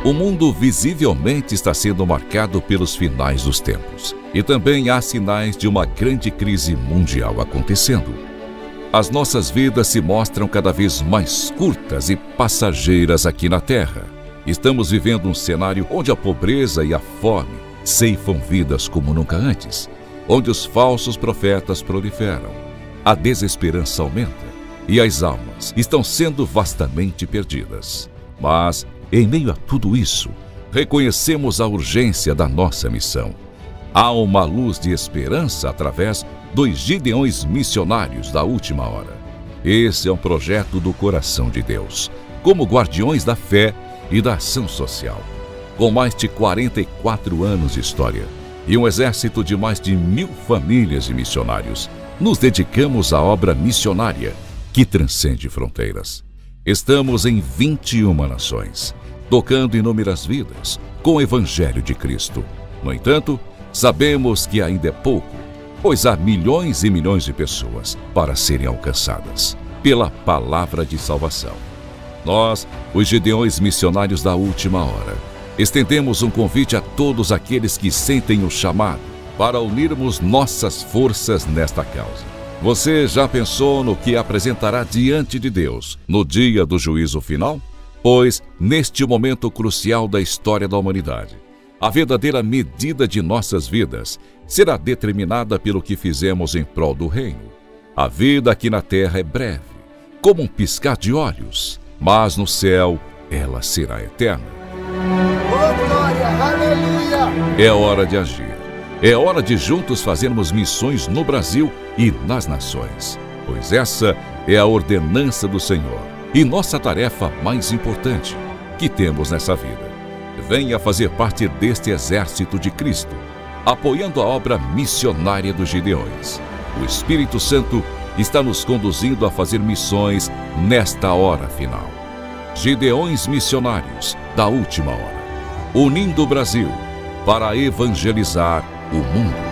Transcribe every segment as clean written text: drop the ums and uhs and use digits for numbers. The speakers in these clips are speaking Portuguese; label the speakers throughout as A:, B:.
A: O mundo visivelmente está sendo marcado pelos finais dos tempos. E também há sinais de uma grande crise mundial acontecendo. As nossas vidas se mostram cada vez mais curtas e passageiras aqui na Terra. Estamos vivendo um cenário onde a pobreza e a fome ceifam vidas como nunca antes, onde os falsos profetas proliferam, a desesperança aumenta e as almas estão sendo vastamente perdidas. Mas, em meio a tudo isso, reconhecemos a urgência da nossa missão. Há uma luz de esperança através dos Gideões missionários da última hora. Esse é um projeto do coração de Deus, como guardiões da fé e da ação social. Com mais de 44 anos de história e um exército de mais de 1.000 famílias de missionários, nos dedicamos à obra missionária que transcende fronteiras. Estamos em 21 nações, tocando inúmeras vidas com o Evangelho de Cristo. No entanto, sabemos que ainda é pouco, pois há milhões e milhões de pessoas para serem alcançadas pela palavra de salvação. Nós, os Gideões missionários da última hora, estendemos um convite a todos aqueles que sentem o chamado para unirmos nossas forças nesta causa. Você já pensou no que apresentará diante de Deus no dia do juízo final? Pois, neste momento crucial da história da humanidade, a verdadeira medida de nossas vidas será determinada pelo que fizemos em prol do reino. A vida aqui na terra é breve, como um piscar de olhos, mas no céu ela será eterna.
B: Oh, glória, aleluia!
A: É hora de agir. É hora de juntos fazermos missões no Brasil e nas nações, pois essa é a ordenança do Senhor e nossa tarefa mais importante que temos nessa vida. Venha fazer parte deste exército de Cristo, apoiando a obra missionária dos Gideões. O Espírito Santo está nos conduzindo a fazer missões nesta hora final. Gideões missionários da última hora, unindo o Brasil para evangelizar o mundo.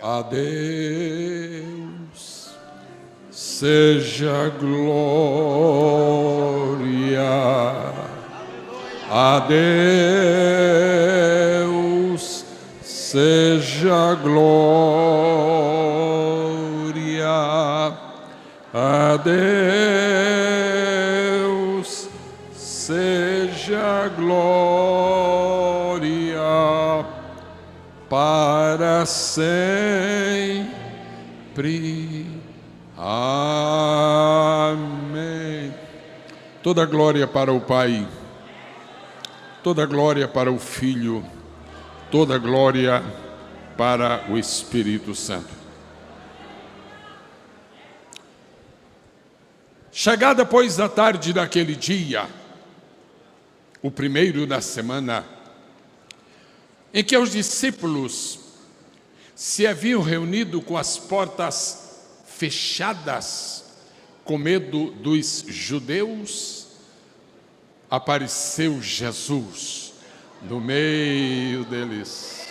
C: A Deus seja glória. A Deus seja glória. A Deus seja glória para sempre. Amém. Toda glória para o Pai, toda glória para o Filho, toda glória para o Espírito Santo. Chegada, pois, a tarde daquele dia, o primeiro da semana, em que os discípulos se haviam reunido com as portas fechadas, com medo dos judeus, apareceu Jesus no meio deles.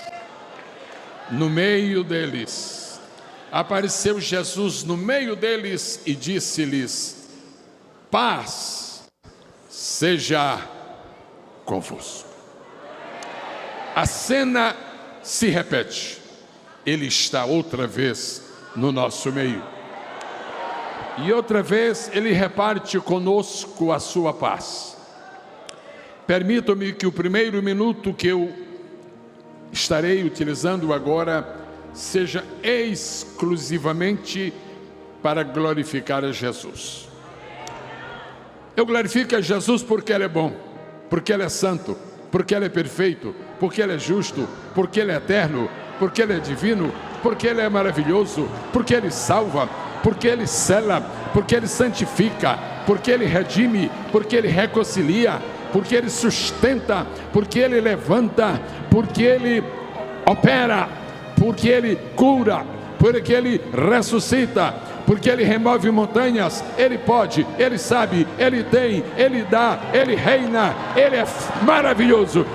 C: No meio deles. Apareceu Jesus no meio deles e disse-lhes: paz seja convosco. A cena se repete. Ele está outra vez no nosso meio. E outra vez ele reparte conosco a sua paz. Permitam-me que o primeiro minuto que eu estarei utilizando agora seja exclusivamente para glorificar a Jesus. Eu glorifico a Jesus porque Ele é bom, porque Ele é santo, porque Ele é perfeito, porque Ele é justo, porque Ele é eterno, porque Ele é divino, porque Ele é maravilhoso, porque Ele salva, porque Ele sela, porque Ele santifica, porque Ele redime, porque Ele reconcilia, porque Ele sustenta, porque Ele levanta, porque Ele opera, porque Ele cura, porque Ele ressuscita, porque Ele remove montanhas, Ele pode, Ele sabe, Ele tem, Ele dá, Ele reina, Ele é maravilhoso.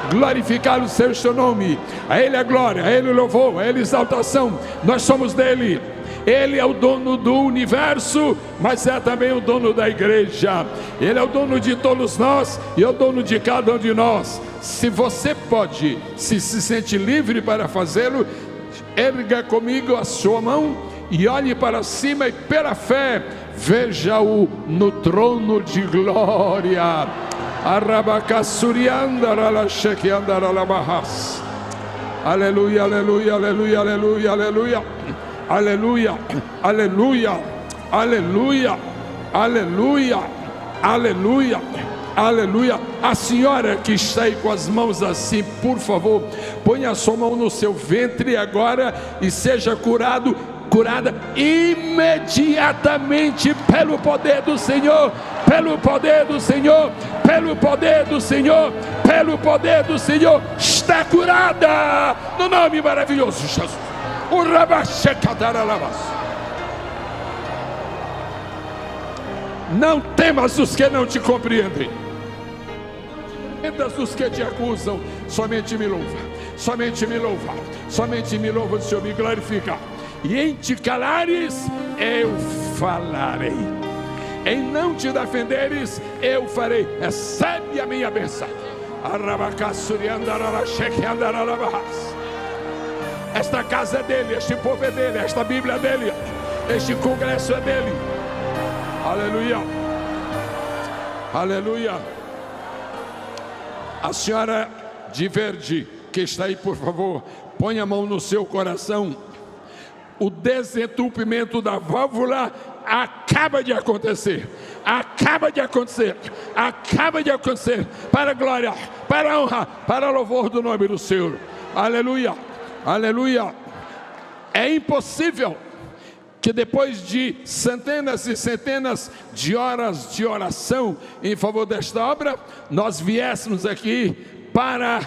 C: Glorificado seja o seu nome, a Ele a glória, a Ele o louvor, a Ele a exaltação. Nós somos dele. Ele é o dono do universo, mas é também o dono da igreja. Ele é o dono de todos nós e é o dono de cada um de nós. Se você pode, se sente livre para fazê-lo, erga comigo a sua mão e olhe para cima e pela fé veja-o no trono de glória. Aleluia, aleluia, aleluia, aleluia, aleluia. Aleluia, aleluia, aleluia, aleluia, aleluia, aleluia. A senhora que está aí com as mãos assim, por favor, ponha a sua mão no seu ventre agora e seja curada imediatamente pelo poder do Senhor, pelo poder do Senhor, pelo poder do Senhor, pelo poder do Senhor. Está curada no nome maravilhoso de Jesus. Não temas os que não te compreendem, não temas os que te acusam. Somente me louva, somente me louva, somente me louva, o Senhor me glorifica. E em te calares, eu falarei. Em não te defenderes, eu farei. Recebe a minha bênção. Esta casa é dele, este povo é dele, esta Bíblia é dele, este congresso é dele. Aleluia, aleluia. A senhora de verde que está aí, por favor, põe a mão no seu coração. O desentupimento da válvula acaba de acontecer, acaba de acontecer, acaba de acontecer, para a glória, para a honra, para o louvor do nome do Senhor. Aleluia. Aleluia. É impossível que depois de centenas e centenas de horas de oração em favor desta obra, nós viéssemos aqui para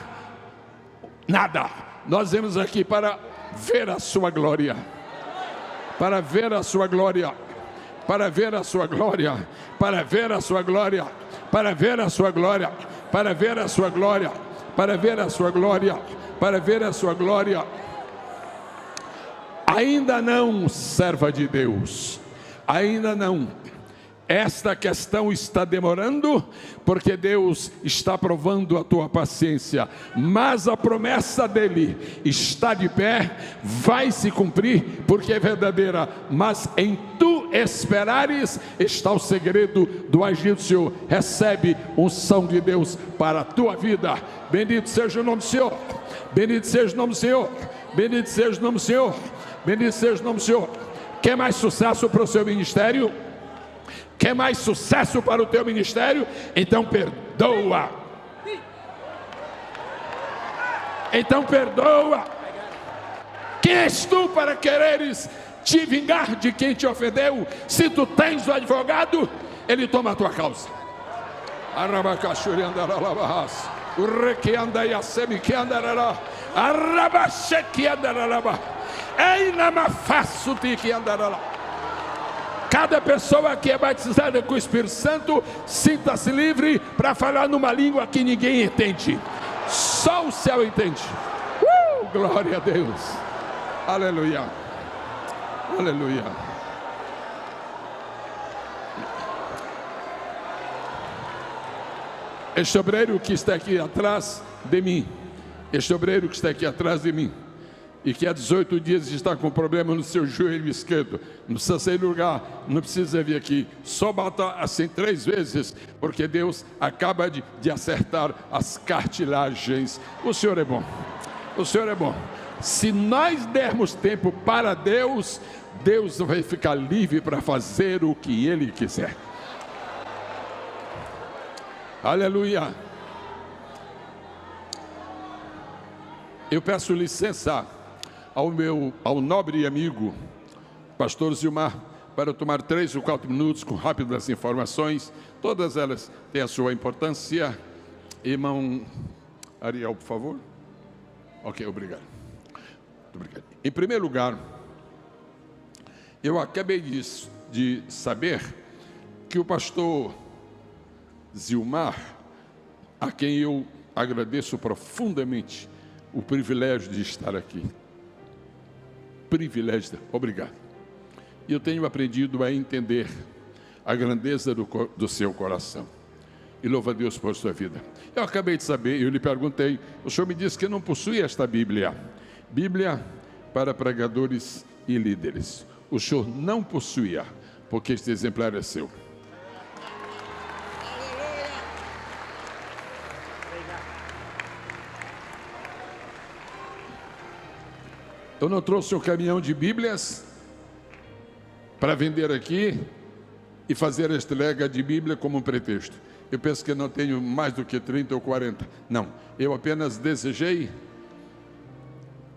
C: nada. Nós viemos aqui para ver a sua glória, para ver a sua glória, para ver a sua glória, para ver a sua glória, para ver a sua glória, para ver a sua glória, para ver a sua glória, para ver a sua glória. Ainda não, serva de Deus, ainda não. Esta questão está demorando, porque Deus está provando a tua paciência, mas a promessa dele está de pé, vai se cumprir, porque é verdadeira. Mas em tu esperares está o segredo do agir do Senhor. Recebe unção de Deus para a tua vida. Bendito seja o nome do Senhor, bendito seja o nome do Senhor, bendito seja o nome do Senhor, bendito seja o nome do Senhor. Quer mais sucesso para o seu ministério? Quer mais sucesso para o teu ministério? Então perdoa. Então perdoa. Quem és tu para quereres te vingar de quem te ofendeu? Se tu tens o advogado, ele toma a tua causa. Cada pessoa que é batizada com o Espírito Santo, sinta-se livre para falar numa língua que ninguém entende. Só o céu entende. Glória a Deus. Aleluia. Aleluia. Este obreiro que está aqui atrás de mim, este obreiro que está aqui atrás de mim, e que há 18 dias está com problema no seu joelho esquerdo, não precisa sair do lugar, não precisa vir aqui, só bata assim 3 vezes, porque Deus acaba de acertar as cartilagens. O Senhor é bom, o Senhor é bom. Se nós dermos tempo para Deus, Deus vai ficar livre para fazer o que Ele quiser. Aleluia. Eu peço licença ao nobre amigo pastor Zilmar para tomar 3 ou 4 minutos com rápidas informações. Todas elas têm a sua importância. Irmão Ariel, por favor. Ok, obrigado. Muito obrigado. Em primeiro lugar, Eu acabei de saber que o pastor Zilmar, a quem eu agradeço profundamente o privilégio de estar aqui. Privilégio, obrigado. E eu tenho aprendido a entender a grandeza do seu coração. E louva a Deus por sua vida. Eu acabei de saber, eu lhe perguntei, o senhor me disse que não possui esta Bíblia. Bíblia para pregadores e líderes. O senhor não possuía, porque este exemplar é seu. Eu não trouxe um caminhão de Bíblias para vender aqui e fazer a entrega de Bíblia como um pretexto. Eu penso que não tenho mais do que 30 ou 40. Não, eu apenas desejei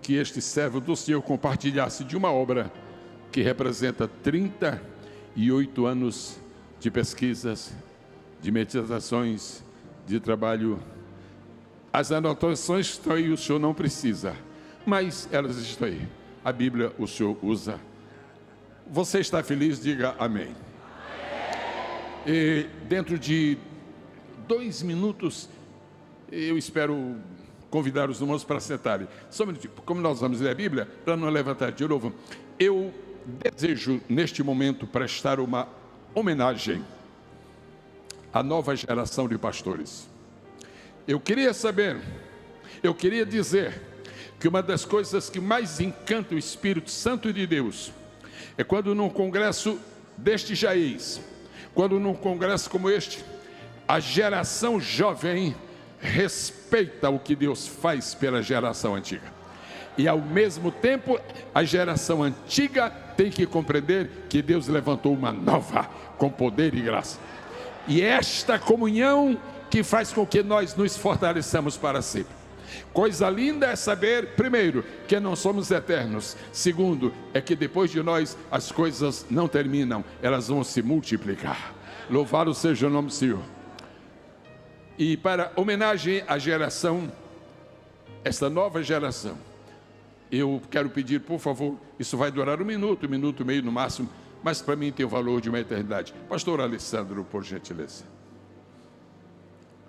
C: que este servo do Senhor compartilhasse de uma obra que representa 38 anos de pesquisas, de meditações, de trabalho. As anotações estão aí, o senhor não precisa, mas elas estão aí. A Bíblia o senhor usa. Você está feliz? Diga amém. E dentro de 2 minutos, eu espero convidar os irmãos para sentarem. Só um minutinho, como nós vamos ler a Bíblia, para não levantar de novo, eu desejo neste momento prestar uma homenagem à nova geração de pastores. Eu queria dizer que uma das coisas que mais encanta o Espírito Santo de Deus é quando num congresso deste jaez, quando num congresso como este, a geração jovem respeita o que Deus faz pela geração antiga. E ao mesmo tempo, a geração antiga tem que compreender que Deus levantou uma nova, com poder e graça. E esta comunhão que faz com que nós nos fortaleçamos para sempre. Coisa linda é saber, primeiro, que não somos eternos. Segundo, é que depois de nós as coisas não terminam, elas vão se multiplicar. Louvado seja o nome do Senhor. E para homenagem à geração, esta nova geração, eu quero pedir, por favor, isso vai durar 1 minuto, 1 minuto e meio no máximo, mas para mim tem o valor de uma eternidade. Pastor Alessandro, por gentileza.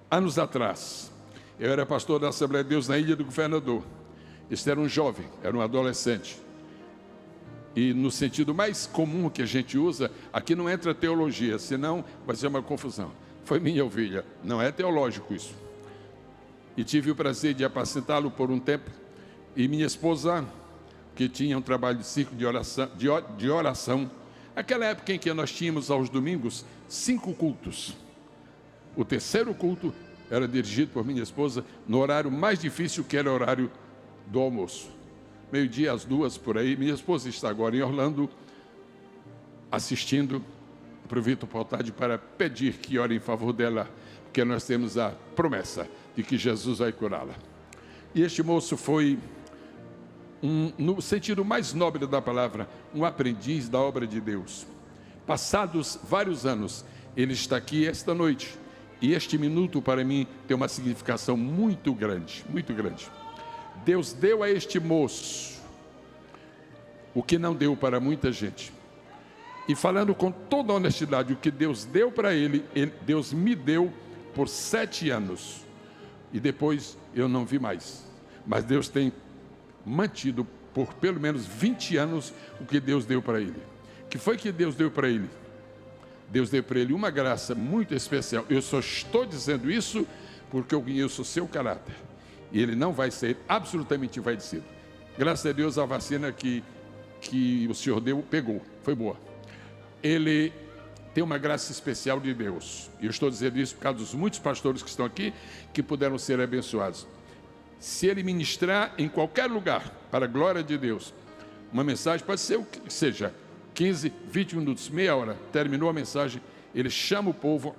C: Anos atrás, eu era pastor da Assembleia de Deus na Ilha do Governador. Este era um jovem, era um adolescente. E no sentido mais comum que a gente usa, aqui não entra teologia, senão vai ser uma confusão. Foi minha ovelha, não é teológico isso. E tive o prazer de apacentá-lo por um tempo. E minha esposa, que tinha um trabalho de ciclo de oração, aquela época em que nós tínhamos aos domingos 5 cultos. O terceiro culto era dirigido por minha esposa no horário mais difícil, que era o horário do almoço. 12:00 às 2:00 por aí. Minha esposa está agora em Orlando assistindo. Aproveito a oportunidade para pedir que ore em favor dela, porque nós temos a promessa de que Jesus vai curá-la. E este moço foi, no sentido mais nobre da palavra, um aprendiz da obra de Deus. Passados vários anos, ele está aqui esta noite. E este minuto para mim tem uma significação muito grande, muito grande. Deus deu a este moço o que não deu para muita gente. E falando com toda a honestidade, o que Deus deu para ele, Deus me deu por 7 anos. E depois eu não vi mais. Mas Deus tem mantido por pelo menos 20 anos o que Deus deu para ele. O que foi que Deus deu para ele? Deus deu para ele uma graça muito especial. Eu só estou dizendo isso porque eu conheço o seu caráter. E ele não vai ser absolutamente envaidecido. Graças a Deus a vacina que o Senhor deu, pegou, foi boa. Ele tem uma graça especial de Deus. E eu estou dizendo isso por causa dos muitos pastores que estão aqui, que puderam ser abençoados. Se ele ministrar em qualquer lugar, para a glória de Deus, uma mensagem, pode ser o que seja, 15, 20 minutos, meia hora, terminou a mensagem, ele chama o povo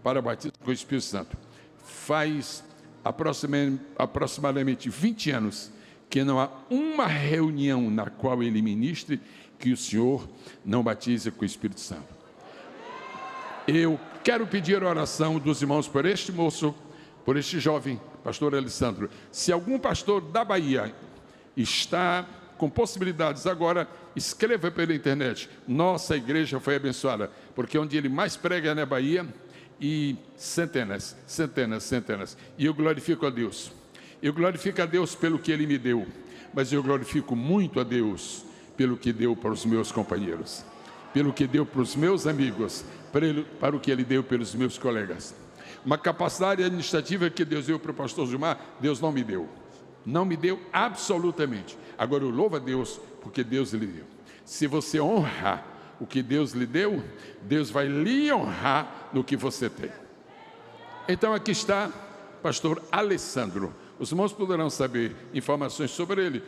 C: para o batismo com o Espírito Santo. Faz aproximadamente 20 anos que não há uma reunião na qual ele ministre que o Senhor não batize com o Espírito Santo. Eu quero pedir a oração dos irmãos por este moço, por este jovem, pastor Alessandro. Se algum pastor da Bahia está com possibilidades agora, escreva pela internet. Nossa igreja foi abençoada, porque onde ele mais prega é na Bahia, e centenas. E eu glorifico a Deus. Eu glorifico a Deus pelo que Ele me deu, mas eu glorifico muito a Deus pelo que deu para os meus companheiros, pelo que deu para os meus amigos, para o que Ele deu pelos meus colegas. Uma capacidade administrativa que Deus deu para o pastor Gilmar, Deus não me deu. Não me deu absolutamente. Agora eu louvo a Deus porque Deus lhe deu. Se você honra o que Deus lhe deu, Deus vai lhe honrar no que você tem. Então aqui está pastor Alessandro. Os irmãos poderão saber informações sobre ele.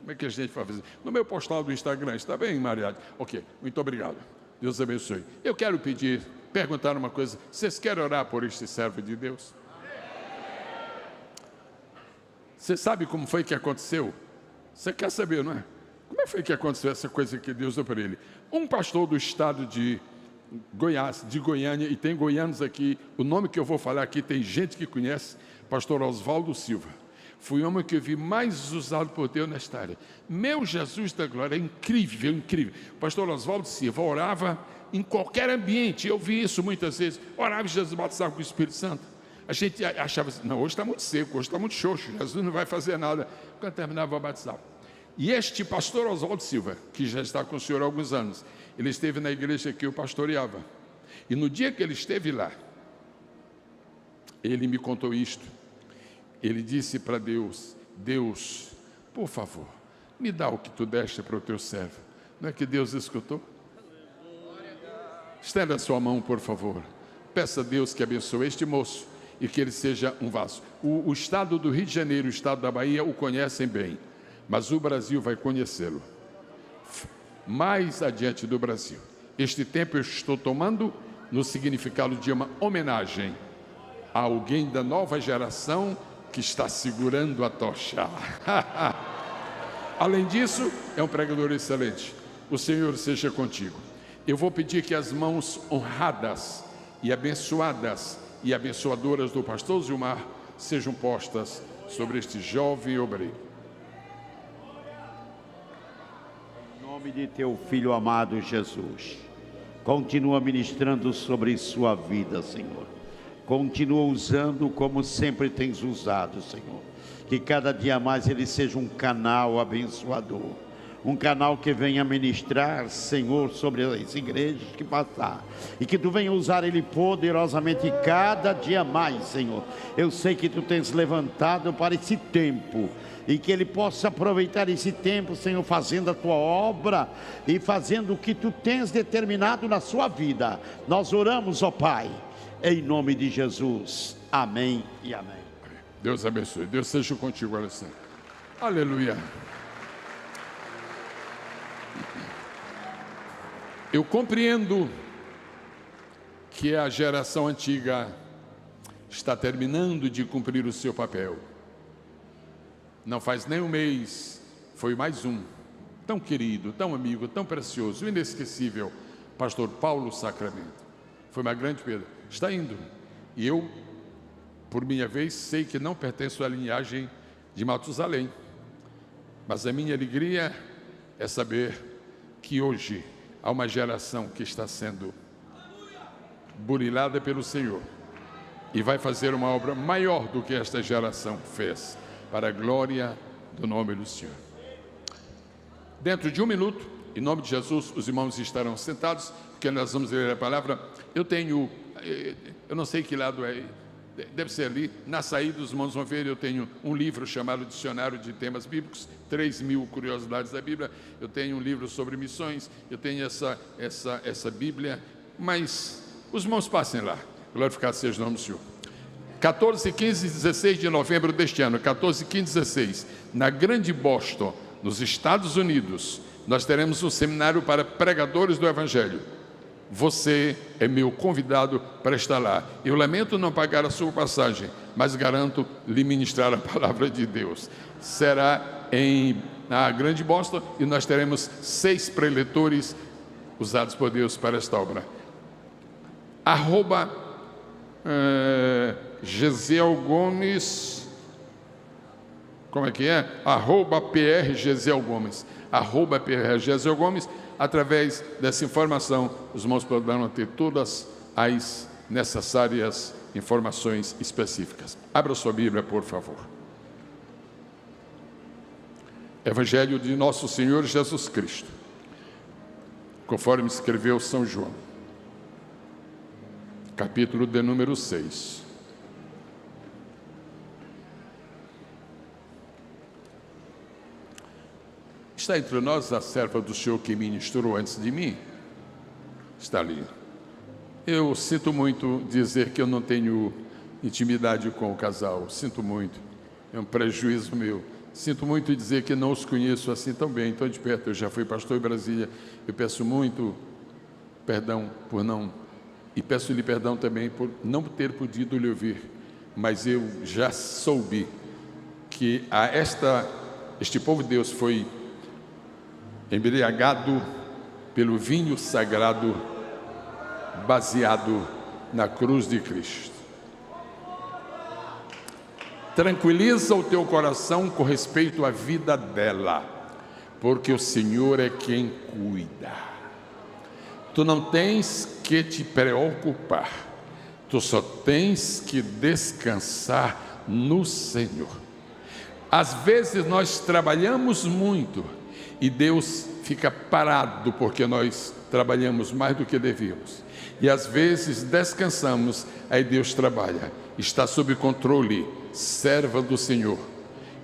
C: Como é que a gente vai fazer? No meu postal do Instagram, está bem, Mariade? Ok, muito obrigado. Deus abençoe. Eu quero perguntar uma coisa. Vocês querem orar por este servo de Deus? Você sabe como foi que aconteceu? Você quer saber, não é? Como foi que aconteceu essa coisa que Deus deu para ele? Um pastor do estado de Goiás, de Goiânia, e tem goianos aqui, o nome que eu vou falar aqui, tem gente que conhece, pastor Oswaldo Silva. Foi o homem que eu vi mais usado por Deus nesta área. Meu Jesus da glória, é incrível, incrível. O pastor Oswaldo Silva orava em qualquer ambiente, eu vi isso muitas vezes. Orava e Jesus batizava com o Espírito Santo. A gente achava assim, não, hoje está muito seco, hoje está muito xoxo, Jesus não vai fazer nada. Quando terminava, batizava. E este pastor Oswaldo Silva, que já está com o senhor há alguns anos, ele esteve na igreja que eu pastoreava. E no dia que ele esteve lá, ele me contou isto. Ele disse para Deus, Deus, por favor, me dá o que tu deste para o teu servo. Não é que Deus escutou? Estenda a sua mão, por favor. Peça a Deus que abençoe este moço e que ele seja um vaso. O estado do Rio de Janeiro, o estado da Bahia, o conhecem bem. Mas o Brasil vai conhecê-lo mais adiante do Brasil. Este tempo eu estou tomando no significado de uma homenagem a alguém da nova geração que está segurando a tocha. Além disso, é um pregador excelente. O Senhor seja contigo. Eu vou pedir que as mãos honradas e abençoadas e abençoadoras do pastor Gilmar sejam postas sobre este jovem obreiro.
D: Em nome de teu Filho amado Jesus, continua ministrando sobre sua vida, Senhor. Continua usando como sempre tens usado, Senhor. Que cada dia mais ele seja um canal abençoador. Um canal que venha ministrar, Senhor, sobre as igrejas que passar. E que tu venha usar ele poderosamente cada dia mais, Senhor. Eu sei que tu tens levantado para esse tempo. E que ele possa aproveitar esse tempo, Senhor, fazendo a tua obra e fazendo o que tu tens determinado na sua vida. Nós oramos, ó Pai, em nome de Jesus. Amém e amém.
C: Deus abençoe. Deus seja contigo, Alessandro. Aleluia. Eu compreendo que a geração antiga está terminando de cumprir o seu papel. Não faz nem um mês, foi mais um, tão querido, tão amigo, tão precioso, inesquecível, pastor Paulo Sacramento. Foi uma grande perda. Está indo. E eu, por minha vez, sei que não pertenço à linhagem de Matusalém. Mas a minha alegria é saber que hoje há uma geração que está sendo burilada pelo Senhor e vai fazer uma obra maior do que esta geração fez, para a glória do nome do Senhor. Dentro de um minuto, em nome de Jesus, os irmãos estarão sentados, porque nós vamos ler a palavra. Eu não sei que lado é, deve ser ali, na saída os irmãos vão ver, eu tenho um livro chamado Dicionário de Temas Bíblicos, 3.000 curiosidades da Bíblia, eu tenho um livro sobre missões, eu tenho essa Bíblia, mas os irmãos passem lá, glorificado seja o nome do Senhor. 14, 15 e 16 de novembro deste ano, 14, 15 e 16, na Grande Boston, nos Estados Unidos, nós teremos um seminário para pregadores do Evangelho. Você é meu convidado para estar lá. Eu lamento não pagar a sua passagem, mas garanto lhe ministrar a palavra de Deus. Será na Grande Boston e nós teremos 6 preletores usados por Deus para esta obra. @Gesiel Gomes como é que é? @PR Gesiel Gomes. @PR Gesiel Gomes. Através dessa informação, os irmãos poderão ter todas as necessárias informações específicas. Abra sua Bíblia, por favor. Evangelho de Nosso Senhor Jesus Cristo, conforme escreveu São João, capítulo de número 6. Está entre nós a serva do Senhor que ministrou antes de mim? Está ali. Eu sinto muito dizer que eu não tenho intimidade com o casal. Sinto muito. É um prejuízo meu. Sinto muito dizer que não os conheço assim tão bem, tão de perto. Eu já fui pastor em Brasília. Eu peço muito perdão por não... E peço-lhe perdão também por não ter podido lhe ouvir. Mas eu já soube que este povo de Deus foi embriagado pelo vinho sagrado baseado na cruz de Cristo. Tranquiliza o teu coração com respeito à vida dela, porque o Senhor é quem cuida. Tu não tens que te preocupar, tu só tens que descansar no Senhor. Às vezes nós trabalhamos muito e Deus fica parado porque nós trabalhamos mais do que devíamos. E às vezes descansamos, aí Deus trabalha. Está sob controle, serva do Senhor.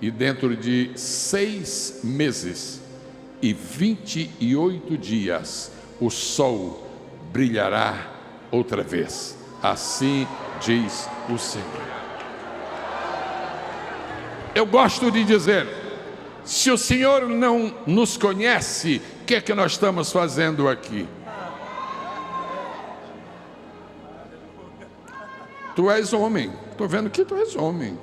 C: E dentro de 6 meses e 28 dias, o sol brilhará outra vez. Assim diz o Senhor. Eu gosto de dizer, se o Senhor não nos conhece, o que é que nós estamos fazendo aqui? Tu és homem, estou vendo que tu és homem.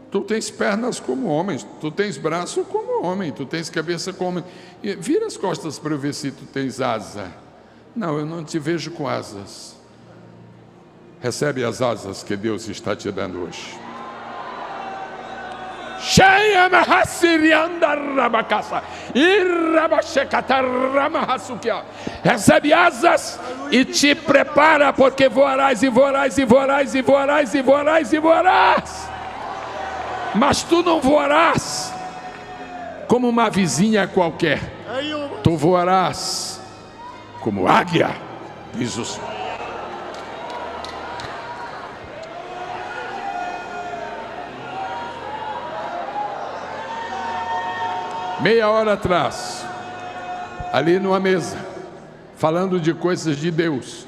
C: Tu tens pernas como homem, tu tens braço como homem, tu tens cabeça como homem. Vira as costas para eu ver se tu tens asa. Não, eu não te vejo com asas. Recebe as asas que Deus está te dando hoje. Recebe asas e te prepara, porque voarás e voarás e voarás e voarás e voarás e voarás. Mas tu não voarás como uma vizinha qualquer. Tu voarás como águia, diz o Senhor. Meia hora atrás, ali numa mesa, falando de coisas de Deus,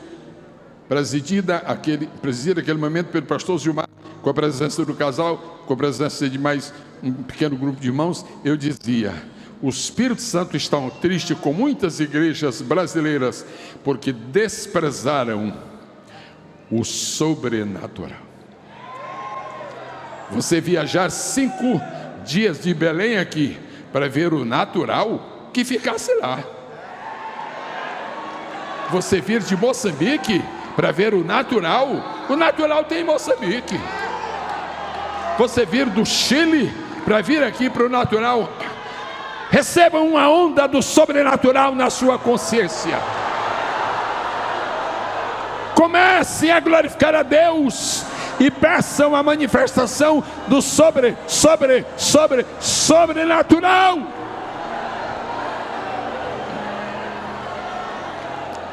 C: presidida aquele momento pelo pastor Gilmar, com a presença do casal, com a presença de mais um pequeno grupo de irmãos, eu dizia: o Espírito Santo está triste com muitas igrejas brasileiras, porque desprezaram o sobrenatural. Você viajar 5 dias de Belém aqui, para ver o natural, que ficasse lá. Você vir de Moçambique para ver o natural tem em Moçambique. Você vir do Chile para vir aqui para o natural, receba uma onda do sobrenatural na sua consciência. Comece a glorificar a Deus e peçam a manifestação do sobrenatural.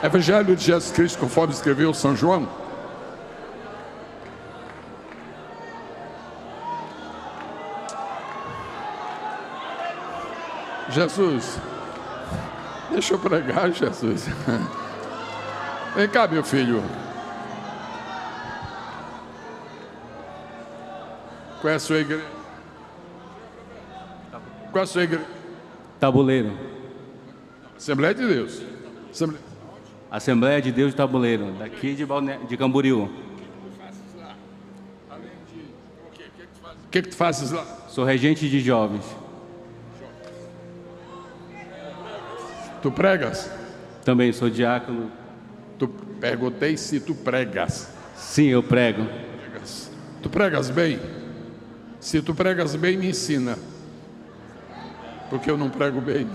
C: Evangelho de Jesus Cristo, conforme escreveu São João. Jesus, deixa eu pregar, Jesus. Vem cá, meu filho. Qual é a sua igreja? Qual é a sua igreja?
E: Tabuleiro.
C: Assembleia de Deus.
E: Assembleia de Deus de Tabuleiro, daqui de Camboriú.
C: O que tu fazes lá?
E: Sou regente de jovens.
C: Tu pregas?
E: Também sou diácono.
C: Perguntei se tu pregas.
E: Sim, eu prego.
C: Tu pregas bem? Se tu pregas bem, me ensina, porque eu não prego bem.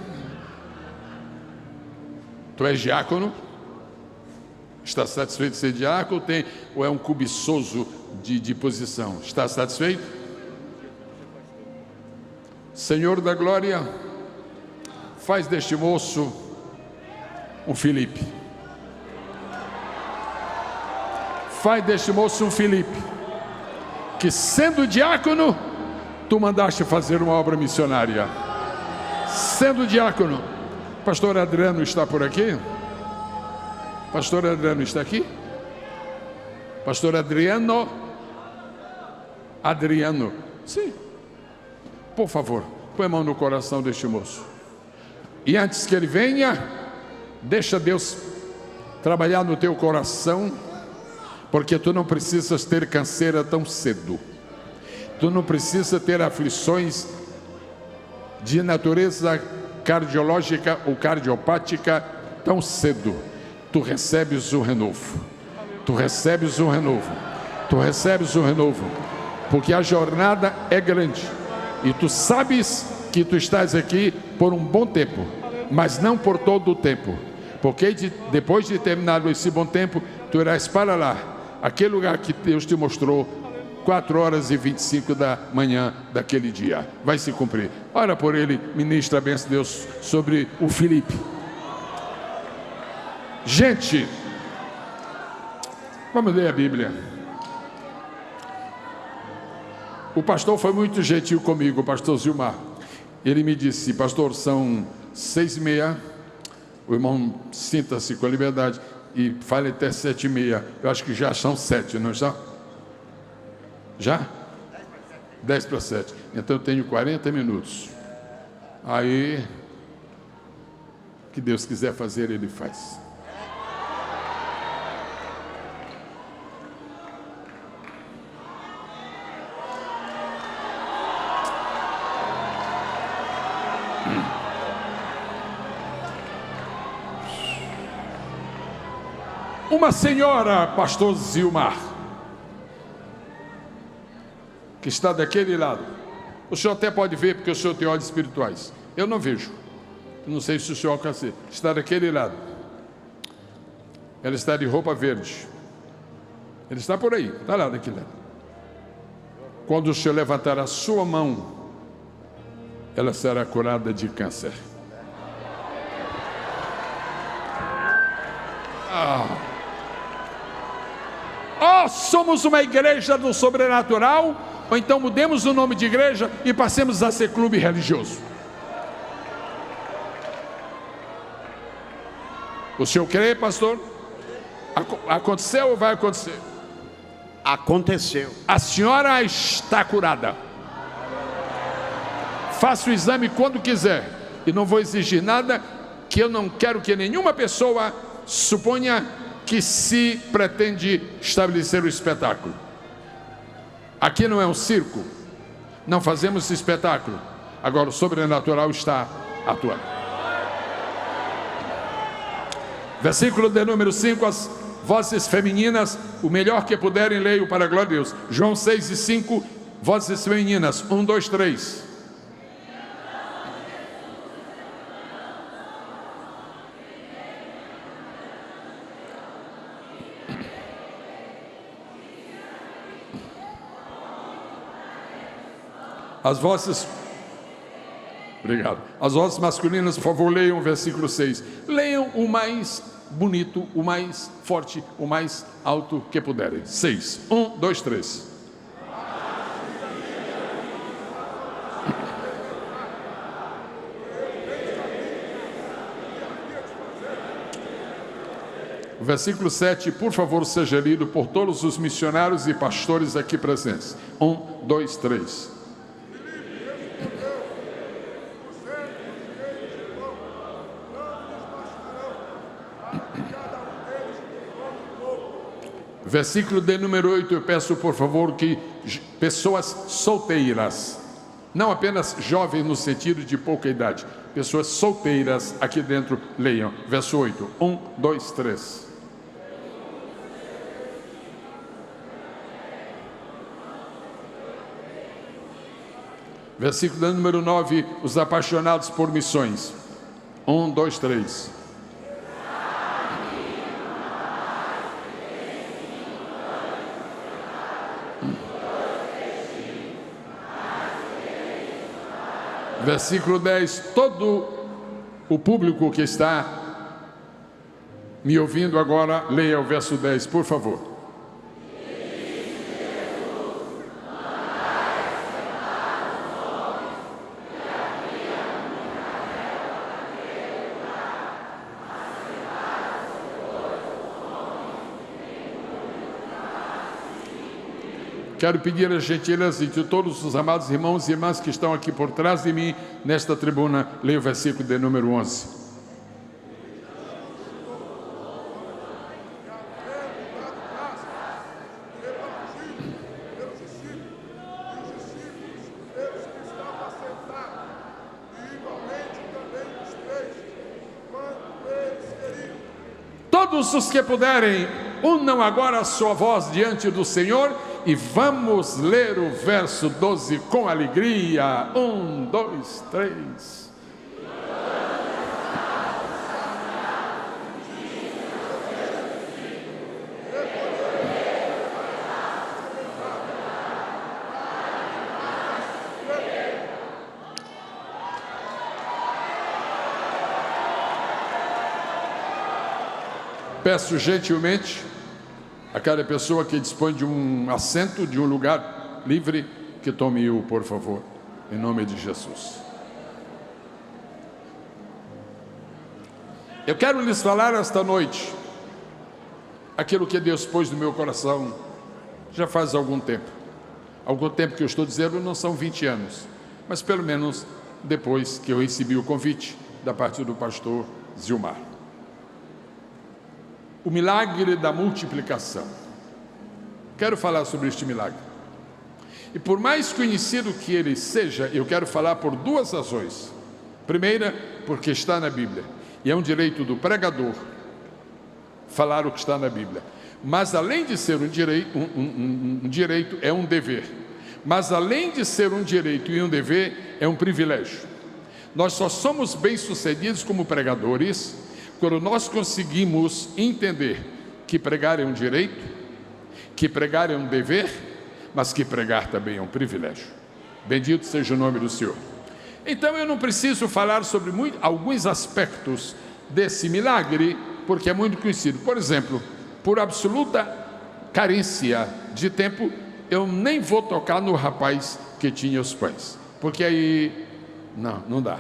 C: Tu és diácono? Está satisfeito de ser diácono ou é um cobiçoso de posição? Está satisfeito? Senhor da glória, faz deste moço um Filipe. Faz deste moço um Filipe, que sendo diácono, tu mandaste fazer uma obra missionária. Sendo diácono, pastor Adriano está por aqui? Pastor Adriano está aqui? Pastor Adriano? Adriano, sim. Por favor, põe a mão no coração deste moço. E antes que ele venha, deixa Deus trabalhar no teu coração, porque tu não precisas ter canseira tão cedo. Tu não precisa ter aflições de natureza cardiológica ou cardiopática tão cedo. Tu recebes o renovo. Tu recebes o renovo. Tu recebes o renovo. Porque a jornada é grande. E tu sabes que tu estás aqui por um bom tempo, mas não por todo o tempo. Porque depois de terminado esse bom tempo, tu irás para lá, aquele lugar que Deus te mostrou, 4h25 da manhã daquele dia. Vai se cumprir. Ora por ele, ministra a bênção de Deus sobre o Filipe. Gente, vamos ler a Bíblia. O pastor foi muito gentil comigo, o pastor Zilmar. Ele me disse: pastor, são 6h30. O irmão sinta-se com a liberdade e fale até 7h30. Eu acho que já são 7, não já? Já? 10 para 7. Então eu tenho 40 minutos. Aí, o que Deus quiser fazer, Ele faz. Uma senhora, pastor Zilmar, que está daquele lado. O senhor até pode ver, porque o senhor tem olhos espirituais. Eu não vejo. Não sei se o senhor alcança. Está daquele lado. Ela está de roupa verde. Ele está por aí, está lá daquele lado. Quando o senhor levantar a sua mão, ela será curada de câncer. Somos uma igreja do sobrenatural, ou então mudemos o nome de igreja e passemos a ser clube religioso. O senhor crê, pastor? Aconteceu ou vai acontecer?
D: Aconteceu.
C: A senhora está curada. Faça o exame quando quiser. E não vou exigir nada, que eu não quero que nenhuma pessoa suponha que se pretende estabelecer o espetáculo. Aqui não é um circo. Não fazemos espetáculo. Agora o sobrenatural está atuando. Versículo de número 5, as vozes femininas, o melhor que puderem, leiam para a glória de Deus. João 6:5, vozes femininas, 1, 2, 3. As vozes, obrigado. As vozes masculinas, por favor, leiam o versículo 6. Leiam o mais bonito, o mais forte, o mais alto que puderem. 6. 1, 2, 3. O versículo 7, por favor, seja lido por todos os missionários e pastores aqui presentes. 1, 2, 3. Versículo de número 8, eu peço por favor que pessoas solteiras, não apenas jovens no sentido de pouca idade, pessoas solteiras aqui dentro leiam. Verso 8, 1, 2, 3. Versículo número 9, os apaixonados por missões. 1, 2, 3. Versículo 10, todo o público que está me ouvindo agora, leia o verso 10, por favor. Quero pedir a gentileza de todos os amados irmãos e irmãs que estão aqui por trás de mim, nesta tribuna, leia o versículo de número 11. Todos os que puderem, unam agora a sua voz diante do Senhor e vamos ler o verso 12 com alegria. 1, 2, 3. Peço gentilmente a cada pessoa que dispõe de um assento, de um lugar livre, que tome-o, por favor, em nome de Jesus. Eu quero lhes falar esta noite aquilo que Deus pôs no meu coração já faz algum tempo. Algum tempo que eu estou dizendo não são 20 anos, mas pelo menos depois que eu recebi o convite da parte do pastor Zilmar. O milagre da multiplicação. Quero falar sobre este milagre. E por mais conhecido que ele seja, eu quero falar por duas razões. Primeira, porque está na Bíblia. E é um direito do pregador falar o que está na Bíblia. Mas além de ser um direito, é um dever. Mas além de ser um direito e um dever, é um privilégio. Nós só somos bem-sucedidos como pregadores quando nós conseguimos entender que pregar é um direito, que pregar é um dever, mas que pregar também é um privilégio. Bendito seja o nome do Senhor. Então eu não preciso falar sobre alguns aspectos desse milagre, porque é muito conhecido. Por exemplo, por absoluta carência de tempo, eu nem vou tocar no rapaz que tinha os pães, porque aí não dá.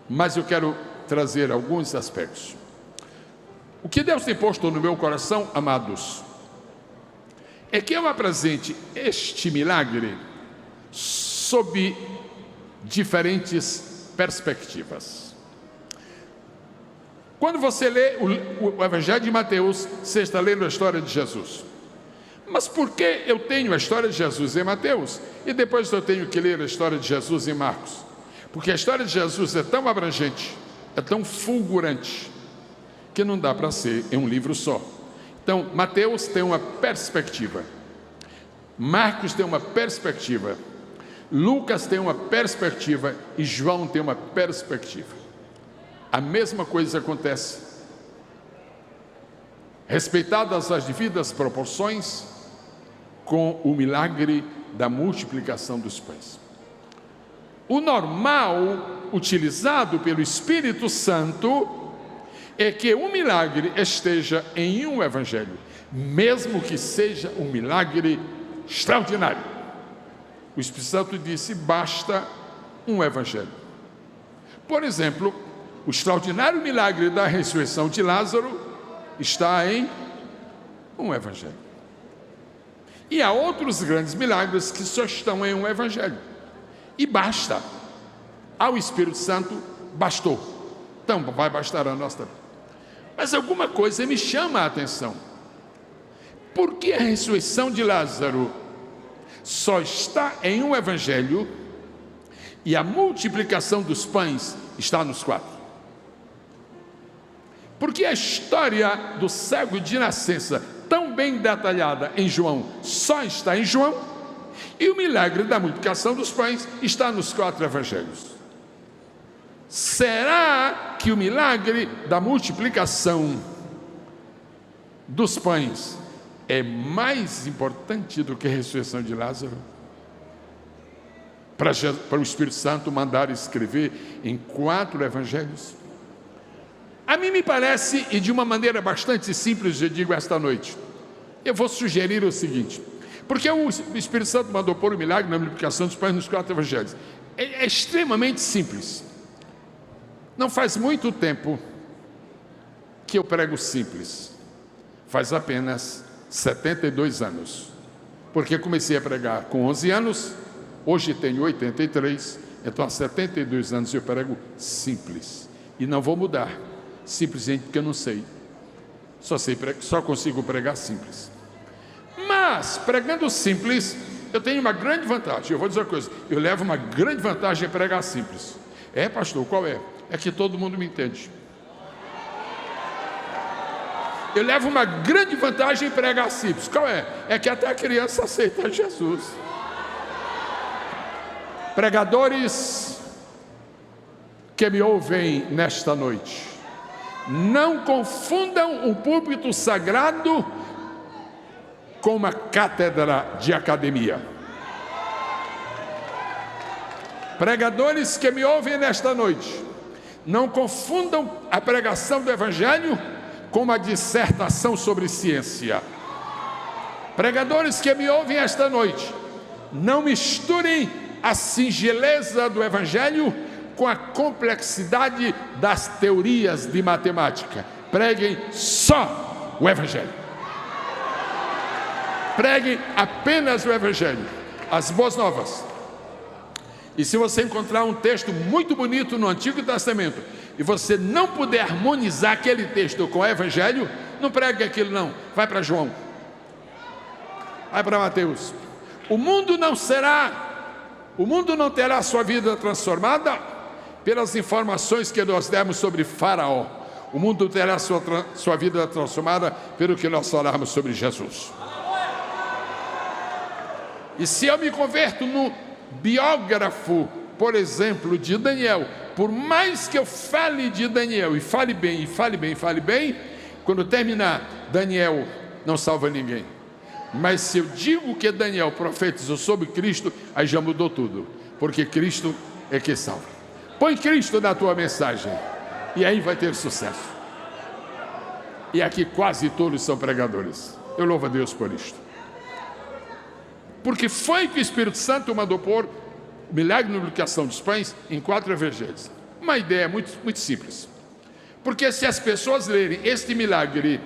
C: Mas eu quero trazer alguns aspectos. O que Deus tem posto no meu coração, amados, é que eu apresente este milagre sob diferentes perspectivas. Quando você lê o Evangelho de Mateus, você está lendo a história de Jesus. Mas por que eu tenho a história de Jesus em Mateus e depois eu tenho que ler a história de Jesus em Marcos? Porque a história de Jesus é tão abrangente, é tão fulgurante, que não dá para ser em um livro só. Então, Mateus tem uma perspectiva, Marcos tem uma perspectiva, Lucas tem uma perspectiva e João tem uma perspectiva. A mesma coisa acontece. Respeitadas as devidas proporções, com o milagre da multiplicação dos pães. O normal utilizado pelo Espírito Santo é que o milagre esteja em um evangelho, mesmo que seja um milagre extraordinário. O Espírito Santo disse: basta um evangelho. Por exemplo, o extraordinário milagre da ressurreição de Lázaro está em um evangelho. E há outros grandes milagres que só estão em um evangelho. E basta. Ao Espírito Santo bastou. Então vai bastar a nossa. Mas alguma coisa me chama a atenção. Por que a ressurreição de Lázaro só está em um evangelho e a multiplicação dos pães está nos 4? Porque a história do cego de nascença, tão bem detalhada em João, só está em João, E o milagre da multiplicação dos pães está nos 4 evangelhos. Será que o milagre da multiplicação dos pães é mais importante do que a ressurreição de Lázaro? Para o Espírito Santo mandar escrever em 4 evangelhos? A mim me parece, e de uma maneira bastante simples eu digo esta noite, eu vou sugerir o seguinte: porque o Espírito Santo mandou pôr o milagre na multiplicação dos pães nos 4 evangelhos. É extremamente simples. Não faz muito tempo que eu prego simples. Faz apenas 72 anos. Porque comecei a pregar com 11 anos, hoje tenho 83, então há 72 anos eu prego simples. E não vou mudar, simplesmente porque eu não sei. Só consigo pregar simples. Mas, pregando simples, eu tenho uma grande vantagem. Eu vou dizer uma coisa: eu levo uma grande vantagem em pregar simples. É, pastor, qual é? É que todo mundo me entende. Eu levo uma grande vantagem em pregar simples. Qual é? É que até a criança aceita Jesus. Pregadores que me ouvem nesta noite, não confundam um púlpito sagrado com uma cátedra de academia. Pregadores que me ouvem nesta noite, não confundam a pregação do Evangelho com uma dissertação sobre ciência. Pregadores que me ouvem esta noite, não misturem a singeleza do Evangelho com a complexidade das teorias de matemática. Preguem só o Evangelho. Preguem apenas o Evangelho, as boas novas. E se você encontrar um texto muito bonito no Antigo Testamento e você não puder harmonizar aquele texto com o Evangelho, não pregue aquilo não, vai para João, vai para Mateus. O mundo não terá sua vida transformada pelas informações que nós demos sobre Faraó. O mundo terá sua vida transformada pelo que nós falarmos sobre Jesus. E se eu me converto no biógrafo, por exemplo, de Daniel, por mais que eu fale de Daniel, e fale bem, quando terminar, Daniel não salva ninguém. Mas se eu digo que Daniel profetizou sobre Cristo, aí já mudou tudo, porque Cristo é que salva. Põe Cristo na tua mensagem, e aí vai ter sucesso. E aqui quase todos são pregadores. Eu louvo a Deus por isto. Porque foi que o Espírito Santo mandou pôr o milagre na multiplicação dos pães em 4 evangelhos. Uma ideia muito, muito simples. Porque se as pessoas lerem este milagre,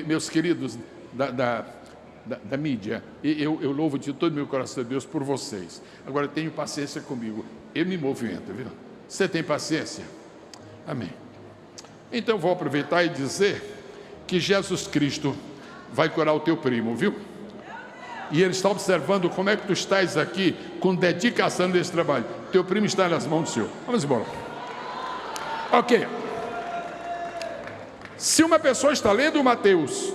C: meus queridos da mídia, eu louvo de todo o meu coração a Deus por vocês. Agora tenham paciência comigo. Eu me movimento, viu? Você tem paciência? Amém. Então vou aproveitar e dizer que Jesus Cristo vai curar o teu primo, viu? E ele está observando como é que tu estás aqui com dedicação nesse trabalho. Teu primo está nas mãos do Senhor. Vamos embora. Ok. Se uma pessoa está lendo Mateus,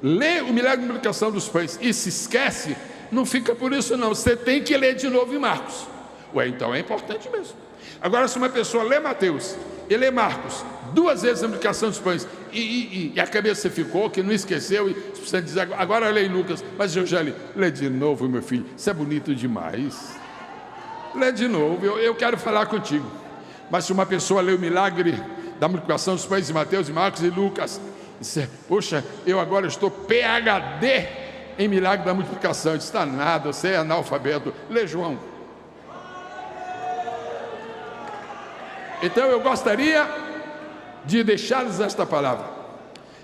C: lê o milagre da multiplicação dos pães e se esquece, não fica por isso não. Você tem que ler de novo em Marcos. Ué, então é importante mesmo. Agora, se uma pessoa lê Mateus e lê Marcos 2 vezes a multiplicação dos pães e a cabeça ficou, que não esqueceu, e precisa dizer, agora lê Lucas, mas eu já li. Lê de novo, meu filho, isso é bonito demais. Lê de novo, eu quero falar contigo. Mas se uma pessoa lê o milagre da multiplicação dos pães de Mateus, Marcos e Lucas, diz, poxa, eu agora estou PhD em milagre da multiplicação. Está nada, você é analfabeto. Lê João. Então eu gostaria de deixar-lhes esta palavra.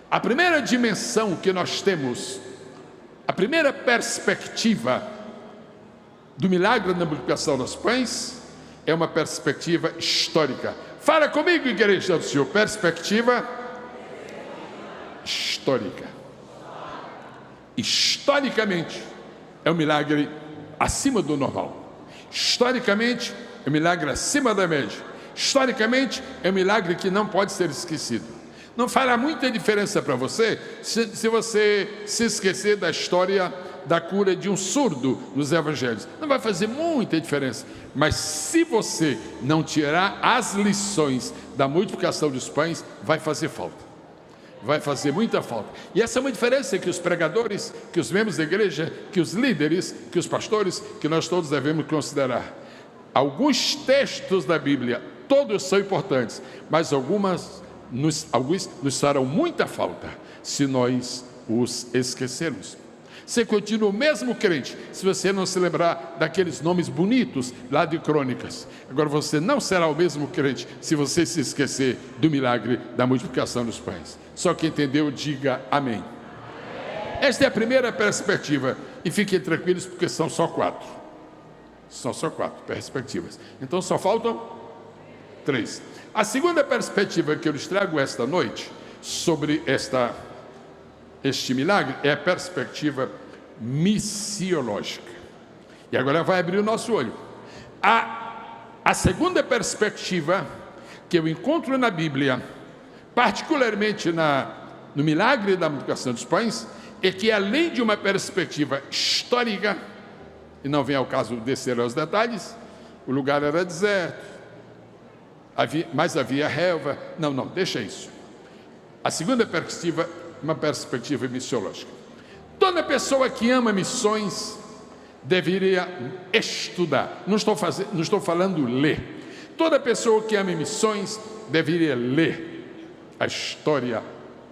C: A primeira dimensão que nós temos, a primeira perspectiva do milagre da multiplicação dos pães é uma perspectiva histórica. Fala comigo, igreja do Senhor. Perspectiva histórica. Historicamente é um milagre acima do normal. Historicamente é um milagre acima da média. Historicamente, é um milagre que não pode ser esquecido. Não fará muita diferença para você se você se esquecer da história da cura de um surdo nos evangelhos. Não vai fazer muita diferença. Mas se você não tirar as lições da multiplicação dos pães, vai fazer falta. Vai fazer muita falta. E essa é uma diferença que os pregadores, que os membros da igreja, que os líderes, que os pastores, que nós todos devemos considerar. Alguns textos da Bíblia, todos são importantes, mas alguns nos farão muita falta se nós os esquecermos. Você continua o mesmo crente se você não se lembrar daqueles nomes bonitos lá de Crônicas. Agora você não será o mesmo crente se você se esquecer do milagre da multiplicação dos pães. Só quem entendeu, diga amém. Esta é a primeira perspectiva. E fiquem tranquilos porque são só 4. São só 4 perspectivas. Então só faltam 3. A segunda perspectiva que eu lhes trago esta noite sobre este milagre é a perspectiva missiológica. E agora vai abrir o nosso olho. A segunda perspectiva que eu encontro na Bíblia, particularmente no milagre da multiplicação dos pães, é que além de uma perspectiva histórica, e não vem ao caso descer aos detalhes, o lugar era deserto, mas havia relva. Não, deixa isso. A segunda perspectiva, uma perspectiva missiológica. Toda pessoa que ama missões deveria estudar. Não estou falando ler. Toda pessoa que ama missões deveria ler a história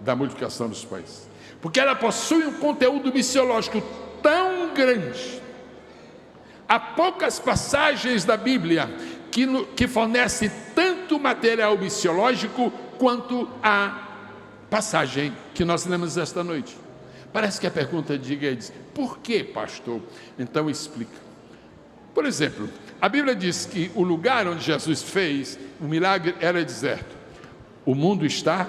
C: da multiplicação dos pães, porque ela possui um conteúdo missiológico tão grande. Há poucas passagens da Bíblia que fornecem tanto material missiológico quanto a passagem que nós lemos esta noite. Parece que a pergunta diz: por que, pastor? Então explica. Por exemplo, a Bíblia diz que o lugar onde Jesus fez o milagre era deserto. O mundo está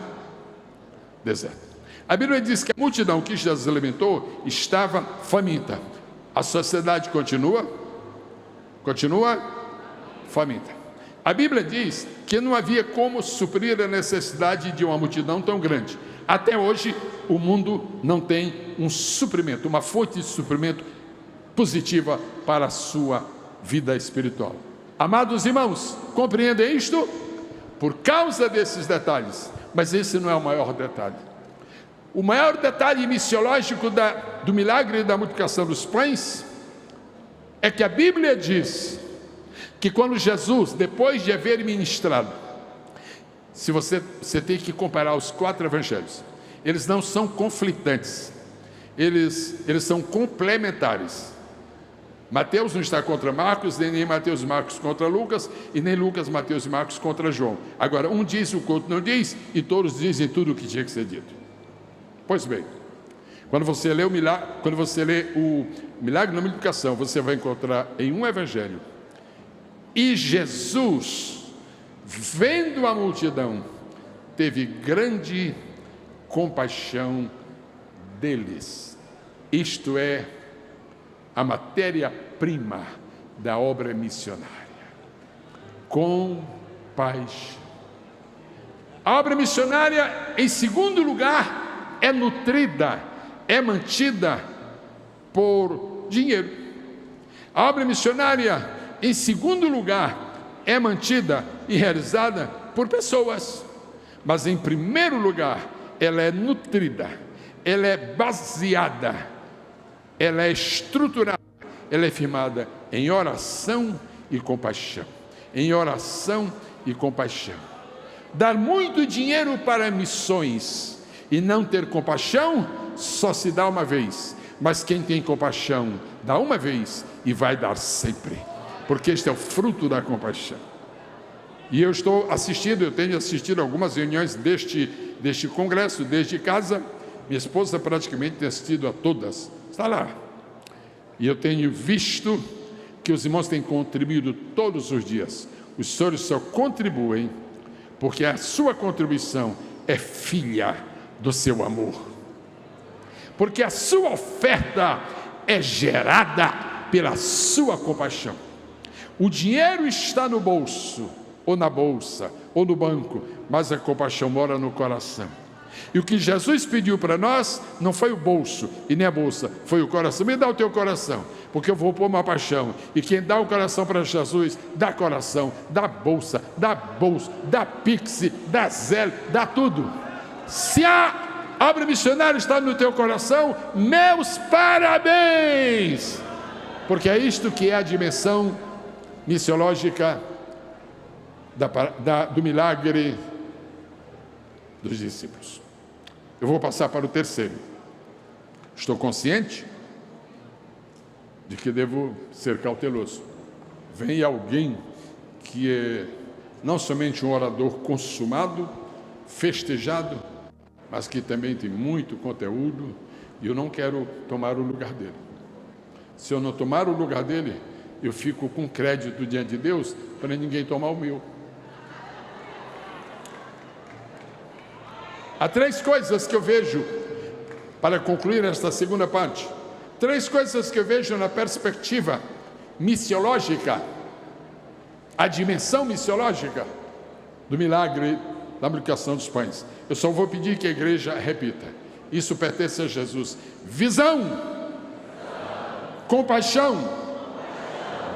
C: deserto. A Bíblia diz que a multidão que Jesus alimentou estava faminta. A sociedade continua faminta. A Bíblia diz que não havia como suprir a necessidade de uma multidão tão grande. Até hoje, o mundo não tem um suprimento, uma fonte de suprimento positiva para a sua vida espiritual. Amados irmãos, compreendem isto? Por causa desses detalhes, mas esse não é o maior detalhe. O maior detalhe missiológico do milagre da multiplicação dos pães é que a Bíblia diz que quando Jesus, depois de haver ministrado, se você tem que comparar os 4 evangelhos, eles não são conflitantes, eles são complementares. Mateus não está contra Marcos, nem Mateus e Marcos contra Lucas, e nem Lucas, Mateus e Marcos contra João. Agora, um diz, o outro não diz, e todos dizem tudo o que tinha que ser dito. Pois bem, quando você lê o milagre da multiplicação, você vai encontrar em um evangelho: e Jesus, vendo a multidão, teve grande compaixão deles. Isto é a matéria-prima da obra missionária. Compaixão. A obra missionária, em segundo lugar, é nutrida, é mantida por dinheiro. A obra missionária, em segundo lugar, é mantida e realizada por pessoas. Mas em primeiro lugar, ela é nutrida, ela é baseada, ela é estruturada, ela é firmada em oração e compaixão. Em oração e compaixão. Dar muito dinheiro para missões e não ter compaixão, só se dá uma vez. Mas quem tem compaixão, dá uma vez e vai dar sempre. Porque este é o fruto da compaixão. E eu tenho assistido algumas reuniões deste congresso, desde casa. Minha esposa praticamente tem assistido a todas, está lá. E eu tenho visto que os irmãos têm contribuído todos os dias. Os senhores só contribuem porque a sua contribuição é filha do seu amor. Porque a sua oferta é gerada pela sua compaixão. O dinheiro está no bolso, ou na bolsa, ou no banco, mas a compaixão mora no coração. E o que Jesus pediu para nós não foi o bolso e nem a bolsa, foi o coração. Me dá o teu coração, porque eu vou pôr uma paixão. E quem dá o coração para Jesus, dá coração, dá bolsa, dá Pix, dá Zelle, dá tudo. Se a obra missionária está no teu coração, meus parabéns! Porque é isto que é a dimensão missiológica do milagre dos discípulos. Eu vou passar para o terceiro. Estou consciente de que devo ser cauteloso. Vem alguém que é não somente um orador consumado, festejado, mas que também tem muito conteúdo, e eu não quero tomar o lugar dele. Se eu não tomar o lugar dele, eu fico com crédito diante de Deus para ninguém tomar o meu. Há 3 coisas que eu vejo, para concluir esta segunda parte, 3 coisas que eu vejo na perspectiva missiológica, a dimensão missiológica do milagre da multiplicação dos pães. Eu só vou pedir que a igreja repita. Isso pertence a Jesus. Visão, compaixão,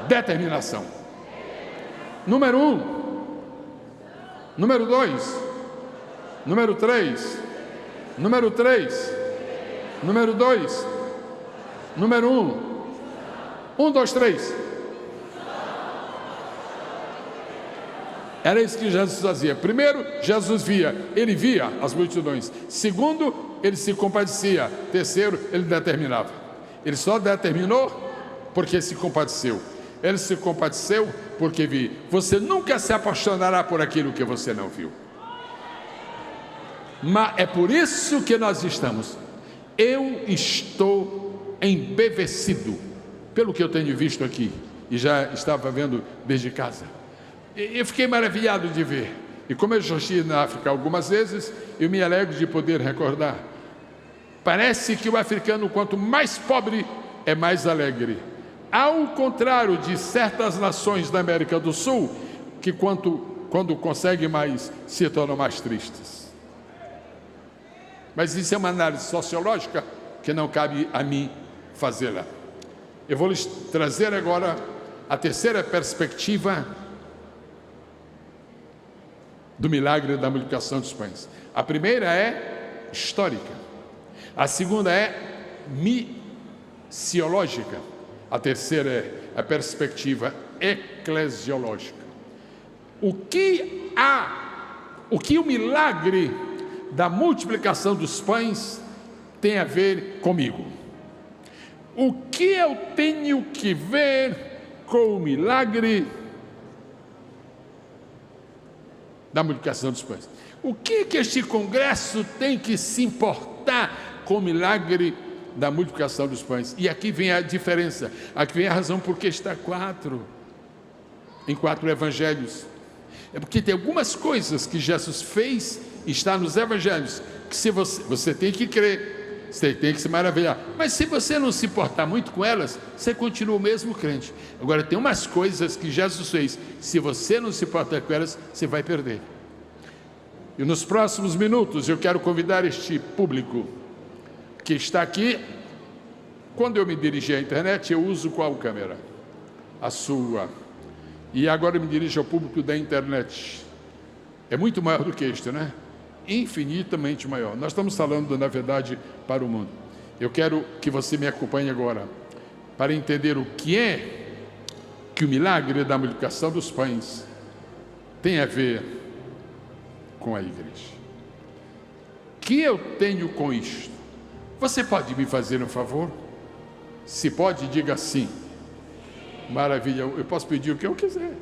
C: determinação. Número 1, número 2, número 3, número 3, número 2, número 1, 1, 2, 3. Era isso que Jesus fazia. Primeiro, Jesus via as multidões. Segundo, ele se compadecia. Terceiro, ele determinava. Ele só determinou porque se compadeceu. Ele se compadeceu porque viu. Você nunca se apaixonará por aquilo que você não viu. Mas é por isso que nós estamos. Eu estou embevecido pelo que eu tenho visto aqui, e já estava vendo desde casa. Eu fiquei maravilhado de ver. E como eu já estive na África algumas vezes, eu me alegro de poder recordar. Parece que o africano, quanto mais pobre, é mais alegre. Ao contrário de certas nações da América do Sul, que quando conseguem mais, se tornam mais tristes. Mas isso é uma análise sociológica que não cabe a mim fazê-la. Eu vou lhes trazer agora a terceira perspectiva do milagre da multiplicação dos pães. A primeira é histórica, a segunda é missiológica, a terceira é a perspectiva eclesiológica. O que o milagre da multiplicação dos pães tem a ver comigo? O que eu tenho que ver com o milagre da multiplicação dos pães? O que este congresso tem que se importar com o milagre da multiplicação dos pães? E aqui vem a diferença, aqui vem a razão por que está em 4 evangelhos. É porque tem algumas coisas que Jesus fez e está nos evangelhos, que se você tem que crer, você tem que se maravilhar, mas se você não se importar muito com elas, você continua o mesmo crente. Agora tem umas coisas que Jesus fez, se você não se importar com elas, você vai perder. E nos próximos minutos eu quero convidar este público que está aqui. Quando eu me dirigir à internet, eu uso qual câmera? A sua. E agora eu me dirijo ao público da internet. É muito maior do que este, né? Infinitamente maior. Nós estamos falando, na verdade, para o mundo. Eu quero que você me acompanhe agora para entender o que é que o milagre da multiplicação dos pães tem a ver com a igreja. O que eu tenho com isto? Você pode me fazer um favor? Se pode, diga sim. Maravilha, eu posso pedir o que eu quiser.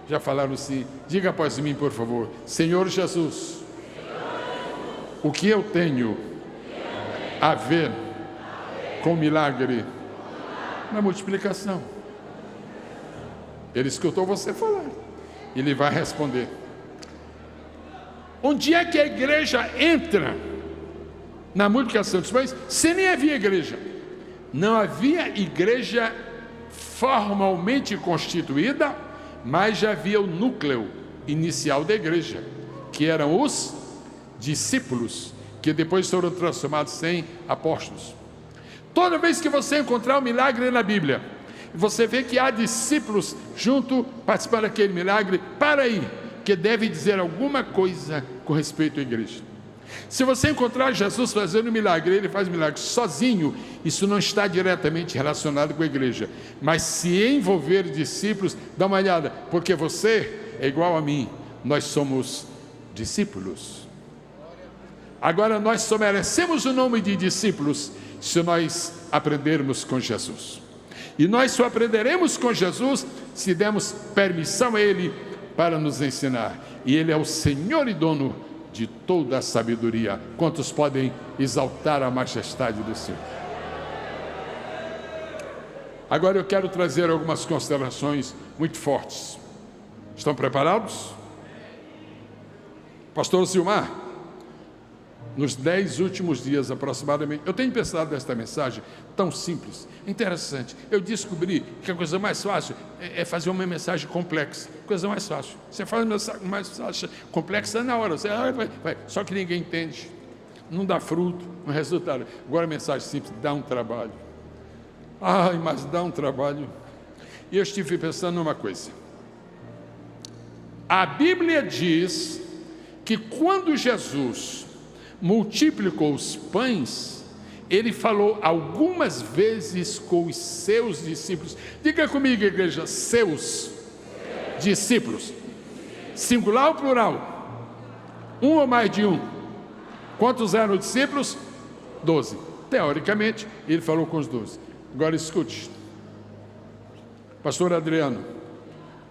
C: Já falaram sim. Diga após mim, por favor. Senhor Jesus, o que eu tenho a ver com o milagre na multiplicação? Ele escutou você falar. Ele vai responder. Onde é que a igreja entra na multiplicação dos pães? Se nem havia igreja. Não havia igreja formalmente constituída, mas já havia o núcleo inicial da igreja, que eram os discípulos, que depois foram transformados em apóstolos. Toda vez que você encontrar um milagre na Bíblia, você vê que há discípulos junto, participando daquele milagre, para aí, que deve dizer alguma coisa com respeito à igreja. Se você encontrar Jesus fazendo um milagre, ele faz milagre sozinho, isso não está diretamente relacionado com a igreja. Mas se envolver discípulos, dá uma olhada, porque você é igual a mim, nós somos discípulos. Agora nós só merecemos o nome de discípulos se nós aprendermos com Jesus. E nós só aprenderemos com Jesus se dermos permissão a Ele para nos ensinar. E Ele é o Senhor e dono de toda a sabedoria. Quantos podem exaltar a majestade do Senhor? Agora eu quero trazer algumas considerações muito fortes. Estão preparados? Pastor Silmar, nos 10 últimos dias aproximadamente, eu tenho pensado nesta mensagem tão simples, interessante. Eu descobri que a coisa mais fácil é fazer uma mensagem complexa. Coisa mais fácil. Você faz uma mensagem mais fácil, complexa na hora. Você vai. Só que ninguém entende. Não dá fruto, não resultado. Agora a mensagem simples dá um trabalho. Ai, mas dá um trabalho. E eu estive pensando numa coisa. A Bíblia diz que quando Jesus multiplicou os pães, ele falou algumas vezes com os seus discípulos. Diga comigo, igreja, seus discípulos. Singular ou plural? Um ou mais de um? Quantos eram os discípulos? 12. Teoricamente, ele falou com os 12. Agora escute. Pastor Adriano,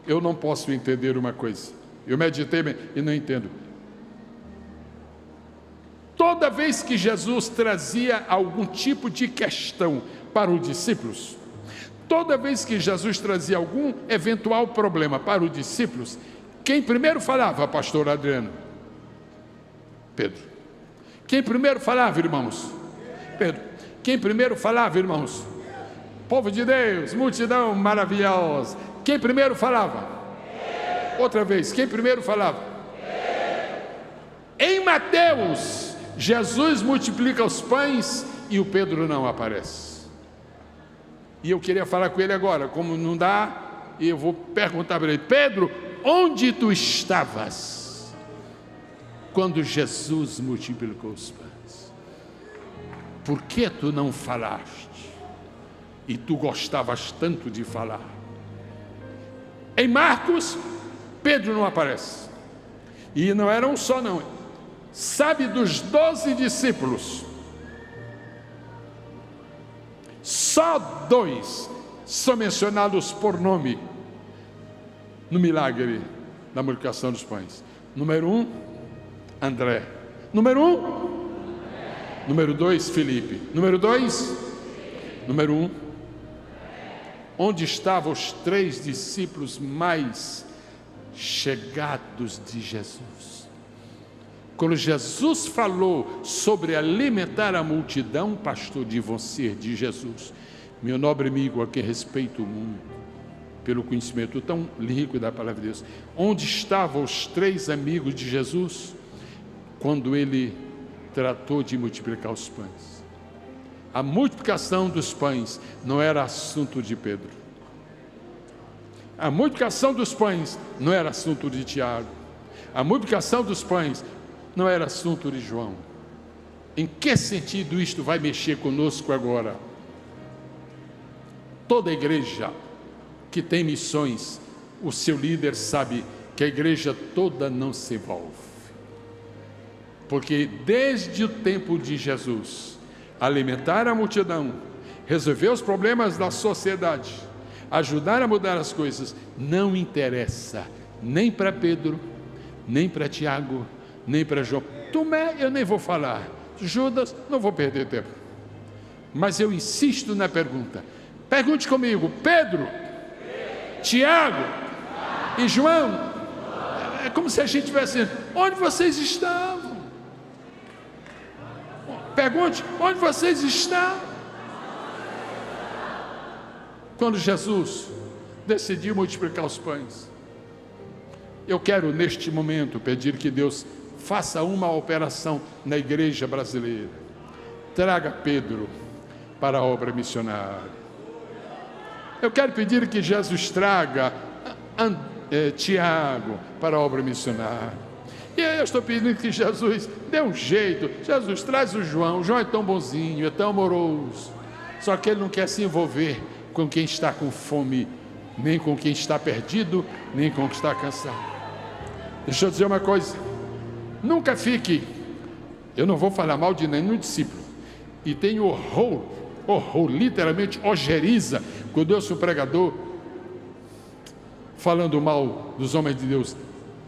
C: eu não posso entender uma coisa. Eu meditei e não entendo. Toda vez que Jesus trazia algum tipo de questão para os discípulos, toda vez que Jesus trazia algum eventual problema para os discípulos, quem primeiro falava, pastor Adriano? Pedro. Quem primeiro falava, irmãos? Pedro. Quem primeiro falava, irmãos? Povo de Deus, multidão maravilhosa. Quem primeiro falava? Outra vez, quem primeiro falava? Em Mateus, Jesus multiplica os pães e o Pedro não aparece. E eu queria falar com ele agora, como não dá, e eu vou perguntar para ele: Pedro, onde tu estavas quando Jesus multiplicou os pães? Por que tu não falaste? E tu gostavas tanto de falar. Em Marcos, Pedro não aparece. E não era um só não. Sabe, dos 12 discípulos, só 2 são mencionados por nome no milagre da multiplicação dos pães. Número 1, André. Número 1, número 2, Filipe. Número 2, número 1. Onde estavam os 3 discípulos mais chegados de Jesus? Quando Jesus falou sobre alimentar a multidão, pastor, de você, de Jesus, meu nobre amigo, a quem respeito o mundo, pelo conhecimento tão rico da palavra de Deus, onde estavam os 3 amigos de Jesus, quando ele tratou de multiplicar os pães? A multiplicação dos pães não era assunto de Pedro. A multiplicação dos pães não era assunto de Tiago. A multiplicação dos pães não era assunto de João. Em que sentido isto vai mexer conosco agora? Toda igreja que tem missões, o seu líder sabe que a igreja toda não se envolve. Porque desde o tempo de Jesus, alimentar a multidão, resolver os problemas da sociedade, ajudar a mudar as coisas, não interessa nem para Pedro, nem para Tiago, nem para João. Tomé, eu nem vou falar. Judas, não vou perder tempo. Mas eu insisto na pergunta. Pergunte comigo: Pedro, Tiago e João. É como se a gente tivesse: onde vocês estavam? Pergunte: onde vocês estavam? Quando Jesus decidiu multiplicar os pães. Eu quero, neste momento, pedir que Deus faça uma operação na igreja brasileira. Traga Pedro para a obra missionária. Eu quero pedir que Jesus traga Tiago para a obra missionária. E eu estou pedindo que Jesus dê um jeito. Jesus, traz o João. O João é tão bonzinho, é tão amoroso. Só que ele não quer se envolver com quem está com fome, nem com quem está perdido, nem com quem está cansado. Deixa eu dizer uma coisa. Nunca fique, eu não vou falar mal de nenhum discípulo. E tem horror, literalmente ojeriza, quando eu sou pregador falando mal dos homens de Deus,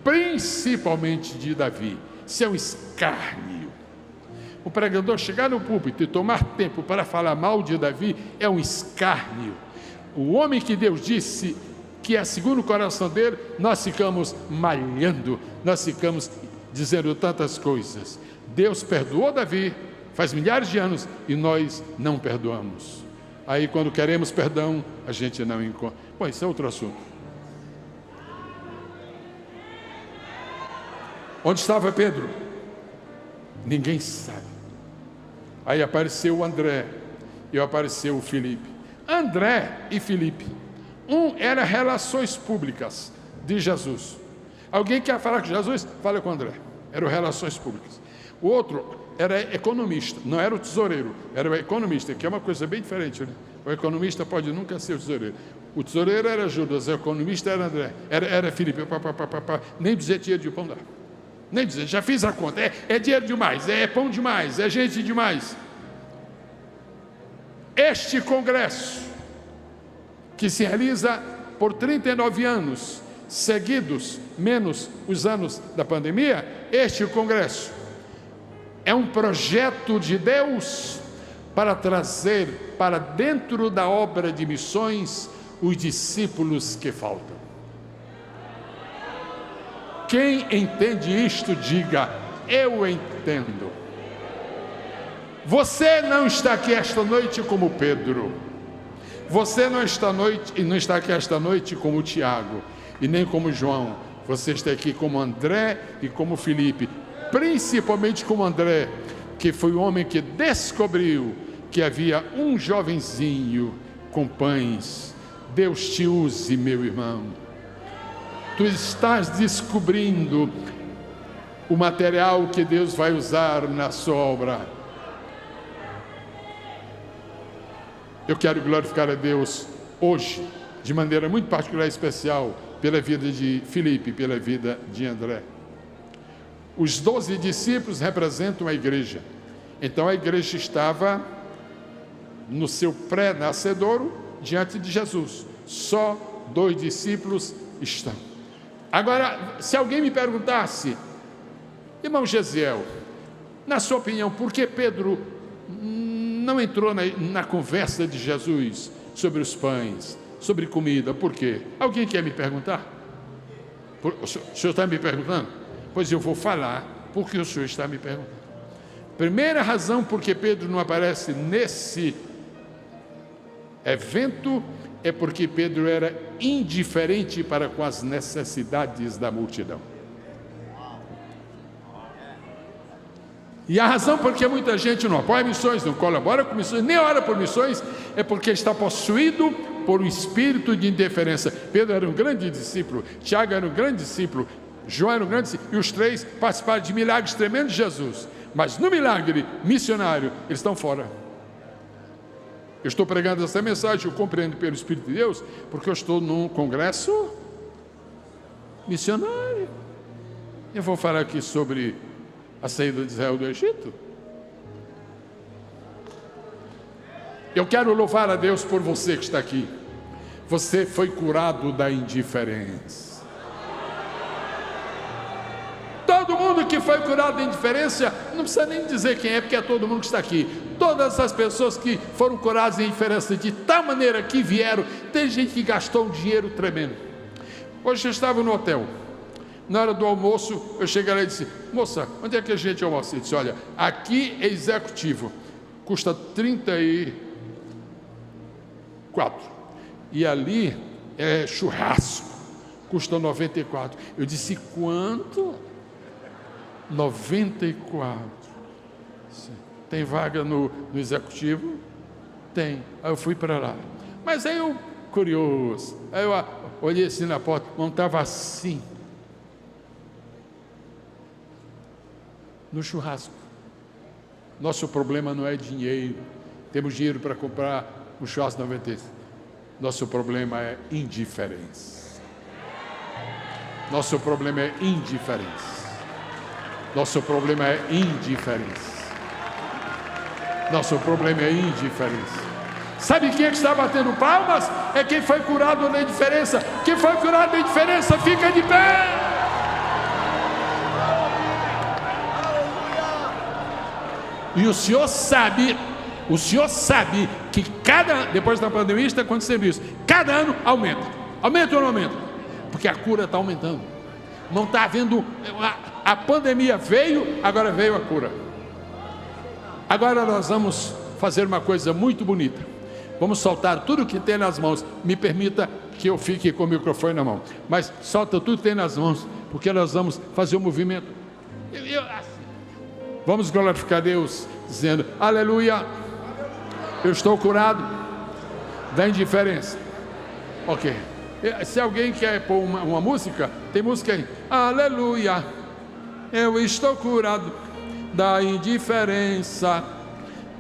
C: principalmente de Davi. Isso é um escárnio. O pregador chegar no púlpito e tomar tempo para falar mal de Davi é um escárnio. O homem que Deus disse que é segundo o coração dele, nós ficamos malhando, nós ficamos dizendo tantas coisas. Deus perdoou Davi faz milhares de anos e nós não perdoamos. Aí quando queremos perdão, a gente não encontra. Bom, isso é outro assunto. Onde estava Pedro? Ninguém sabe. Aí apareceu o André e apareceu o Filipe. André e Filipe. Um era relações públicas de Jesus. Alguém quer falar com Jesus? Fala com André. Eram relações públicas. O outro era economista, não era o tesoureiro, era o economista, que é uma coisa bem diferente, né? O economista pode nunca ser o tesoureiro. O tesoureiro era Judas, o economista era André, era Filipe. Nem dizer dinheiro de pão dá. Nem dizer, já fiz a conta, é dinheiro demais, é pão demais, é gente demais. Este congresso, que se realiza por 39 anos seguidos, menos os anos da pandemia, este congresso é um projeto de Deus para trazer para dentro da obra de missões os discípulos que faltam. Quem entende isto, diga, eu entendo. Você não está aqui esta noite como Pedro. Você não está aqui esta noite como Tiago e nem como João. Você está aqui como André e como Filipe. Principalmente como André, que foi o homem que descobriu que havia um jovenzinho com pães. Deus te use, meu irmão. Tu estás descobrindo o material que Deus vai usar na sua obra. Eu quero glorificar a Deus hoje, de maneira muito particular e especial, pela vida de Filipe, pela vida de André. Os 12 discípulos representam a igreja. Então a igreja estava no seu pré-nascedouro diante de Jesus. Só 2 discípulos estão. Agora, se alguém me perguntasse, irmão Gesiel, na sua opinião, por que Pedro não entrou na conversa de Jesus sobre os pães, sobre comida? Por quê? Alguém quer me perguntar? O senhor está me perguntando? Pois eu vou falar porque o senhor está me perguntando. Primeira razão por que Pedro não aparece nesse evento é porque Pedro era indiferente para com as necessidades da multidão. E a razão por que muita gente não apoia missões, não colabora com missões, nem ora por missões, é porque está possuído por um espírito de indiferença. Pedro era um grande discípulo, Tiago era um grande discípulo, João era um grande discípulo, e os 3 participaram de milagres tremendos de Jesus. Mas no milagre missionário, eles estão fora. Eu estou pregando essa mensagem, eu compreendo pelo Espírito de Deus, porque eu estou num congresso missionário. Eu vou falar aqui sobre a saída de Israel do Egito. Eu quero louvar a Deus por você que está aqui. Você foi curado da indiferença. Todo mundo que foi curado da indiferença, não precisa nem dizer quem é, porque é todo mundo que está aqui. Todas as pessoas que foram curadas da indiferença de tal maneira que vieram, tem gente que gastou um dinheiro tremendo. Hoje eu estava no hotel, na hora do almoço, eu cheguei lá e disse, moça, onde é que a gente almoça? Ele disse, olha, aqui é executivo, custa 34, e ali é churrasco, Custa 94. Eu disse, quanto? 94. Sim. Tem vaga no executivo? Tem. Aí eu fui para lá. Mas aí eu, curioso, aí eu olhei assim na porta, não estava assim. No churrasco. Nosso problema não é dinheiro. Temos dinheiro para comprar um churrasco 96. Nosso problema é indiferença. Nosso problema é indiferença. Nosso problema é indiferença. Nosso problema é indiferença. Sabe quem é que está batendo palmas? É quem foi curado na indiferença. Quem foi curado na indiferença, fica de pé. E o Senhor sabe que depois da pandemia está acontecendo isso, cada ano aumenta. Aumenta ou não aumenta? Porque a cura está aumentando. Não está havendo, a pandemia veio, agora veio a cura. Agora nós vamos fazer uma coisa muito bonita. Vamos soltar tudo que tem nas mãos. Me permita que eu fique com o microfone na mão. Mas solta tudo que tem nas mãos, porque nós vamos fazer um movimento. Vamos glorificar Deus, dizendo, aleluia, eu estou curado da indiferença. Ok. Se alguém quer pôr uma música, tem música aí. Aleluia, eu estou curado da indiferença.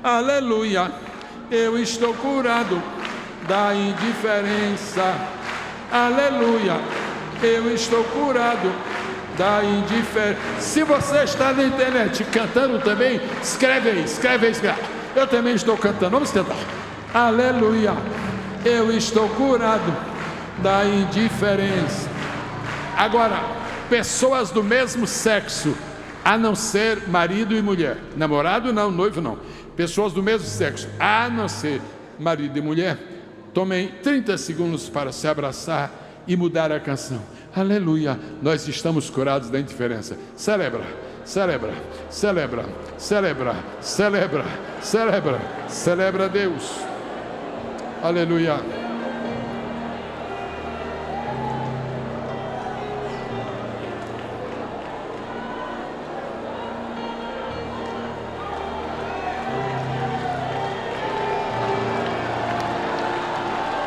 C: Aleluia, eu estou curado da indiferença. Aleluia, eu estou curado da indiferença. Se você está na internet cantando também, escreve aí. Eu também estou cantando, vamos tentar. Aleluia, eu estou curado da indiferença. Agora, pessoas do mesmo sexo, a não ser marido e mulher, namorado não, noivo não, pessoas do mesmo sexo, a não ser marido e mulher, tomem 30 segundos para se abraçar e mudar a canção. Aleluia, nós estamos curados da indiferença. Celebra, celebra, celebra, celebra, celebra, celebra, celebra Deus. Aleluia.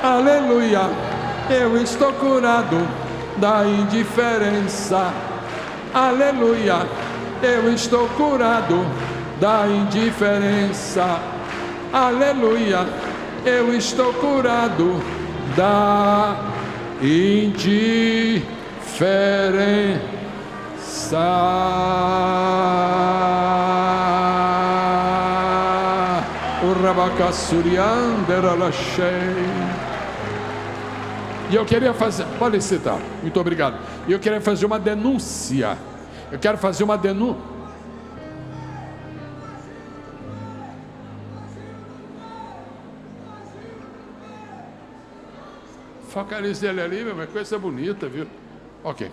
C: Aleluia, eu estou curado da indiferença. Aleluia, eu estou curado da indiferença. Aleluia, eu estou curado da indiferença. O rabacassuriander alachei. E eu queria fazer, pode citar, muito obrigado. E eu queria fazer uma denúncia. Eu quero fazer uma denúncia. Focalize ele ali, uma coisa bonita, viu? Ok.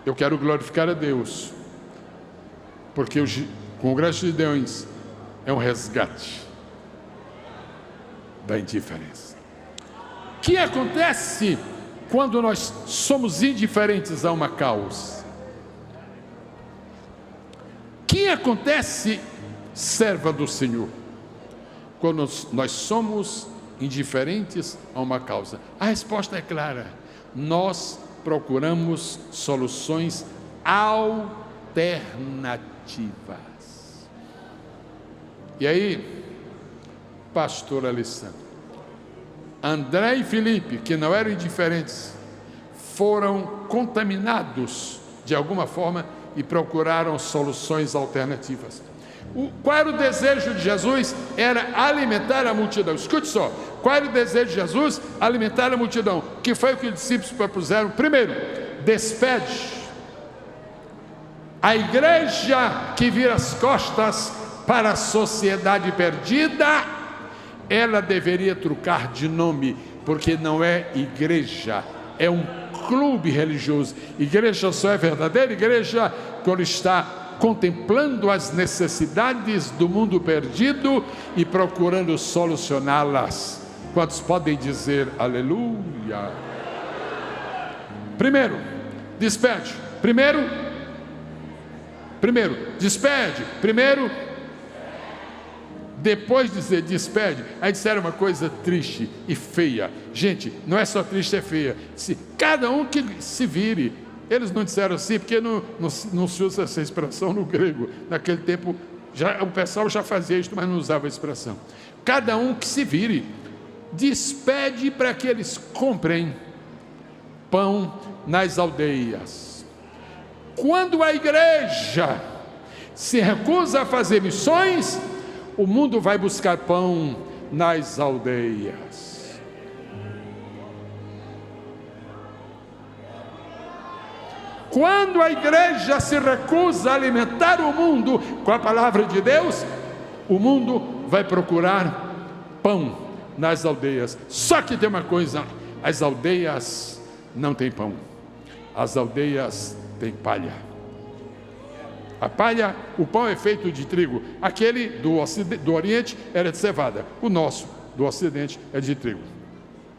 C: Eu quero glorificar a Deus, porque o Congresso de Deus é um resgate da indiferença. O que acontece quando nós somos indiferentes a uma causa? O que acontece, serva do Senhor, quando nós somos indiferentes a uma causa? A resposta é clara. Nós procuramos soluções alternativas. E aí, pastor Alessandro, André e Felipe, que não eram indiferentes, foram contaminados de alguma forma e procuraram soluções alternativas. Qual era o desejo de Jesus? Era alimentar a multidão. Escute só, qual era o desejo de Jesus? Alimentar a multidão. O que foi o que os discípulos propuseram? Primeiro, despede. A igreja que vira as costas para a sociedade perdida, ela deveria trocar de nome, porque não é igreja, é um clube religioso. Igreja só é verdadeira igreja quando está contemplando as necessidades do mundo perdido e procurando solucioná-las. Quantos podem dizer aleluia? Primeiro, despede. Primeiro, despede. Primeiro, depois de dizer despede, aí disseram uma coisa triste e feia. Gente, não é só triste, é feia. Cada um que se vire. Eles não disseram assim, porque não se usa essa expressão no grego. Naquele tempo, o pessoal já fazia isso, mas não usava a expressão. Cada um que se vire. Despede para que eles comprem pão nas aldeias. Quando a igreja se recusa a fazer missões, o mundo vai buscar pão nas aldeias. Quando a igreja se recusa a alimentar o mundo com a palavra de Deus, o mundo vai procurar pão nas aldeias. Só que tem uma coisa: as aldeias não têm pão, as aldeias têm palha. A palha, o pão é feito de trigo. Aquele do Oriente era de cevada. O nosso, do Ocidente, é de trigo.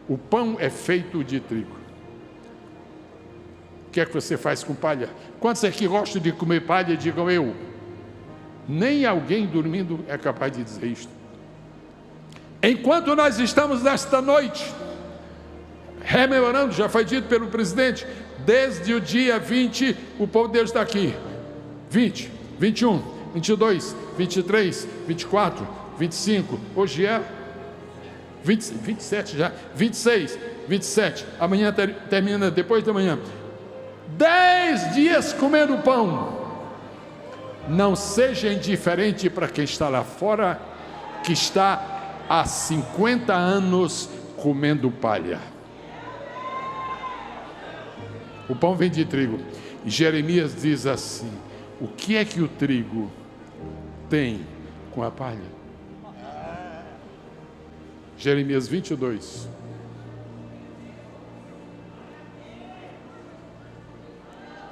C: O pão é feito de trigo. O que é que você faz com palha? Quantos aqui gostam de comer palha? Digam eu. Nem alguém dormindo é capaz de dizer isto. Enquanto nós estamos nesta noite rememorando, já foi dito pelo presidente, desde o dia 20, o povo de Deus está aqui. 20, 21, 22, 23, 24, 25, hoje é 27 já, 26, 27, amanhã termina, depois da manhã, 10 dias comendo pão. Não seja indiferente para quem está lá fora, que está há 50 anos comendo palha. O pão vem de trigo. E Jeremias diz assim: o que é que o trigo tem com a palha? Jeremias 22.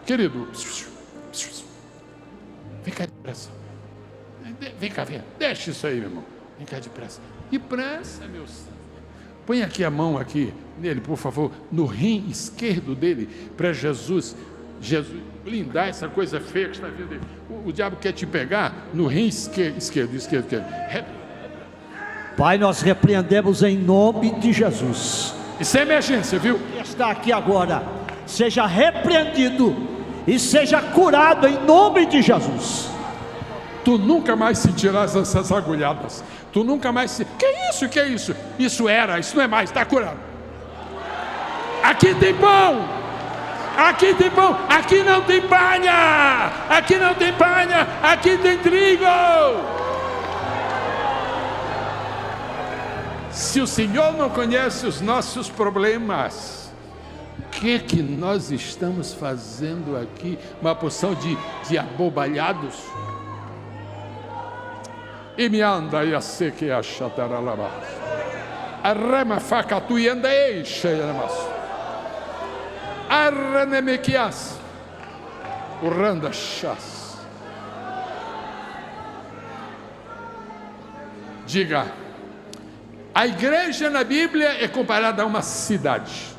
C: Querido, vem cá depressa. Vem cá, vem. Deixa isso aí, meu irmão. Vem cá depressa. Depressa, meu santo. Põe aqui a mão aqui nele, por favor, no rim esquerdo dele, para Jesus blindar essa coisa feia que está vindo dele. O diabo quer te pegar no rim esquerdo.
F: Pai, nós repreendemos em nome de Jesus.
C: Isso é emergência, viu?
F: Está aqui agora, seja repreendido e seja curado em nome de Jesus.
C: Tu nunca mais sentirás essas agulhadas. Tu nunca mais se... Que é isso? Que é isso? Isso não é mais, está curado. Aqui tem pão. Aqui tem pão. Aqui não tem palha. Aqui não tem palha. Aqui tem trigo. Se o Senhor não conhece os nossos problemas, o que nós estamos fazendo aqui? Uma porção de abobalhados? E me anda e a seque a chataralaba. A rema faca tu e anda e cheia de maço. A renemequias. O randa chas. Diga. A igreja na Bíblia é comparada a uma cidade.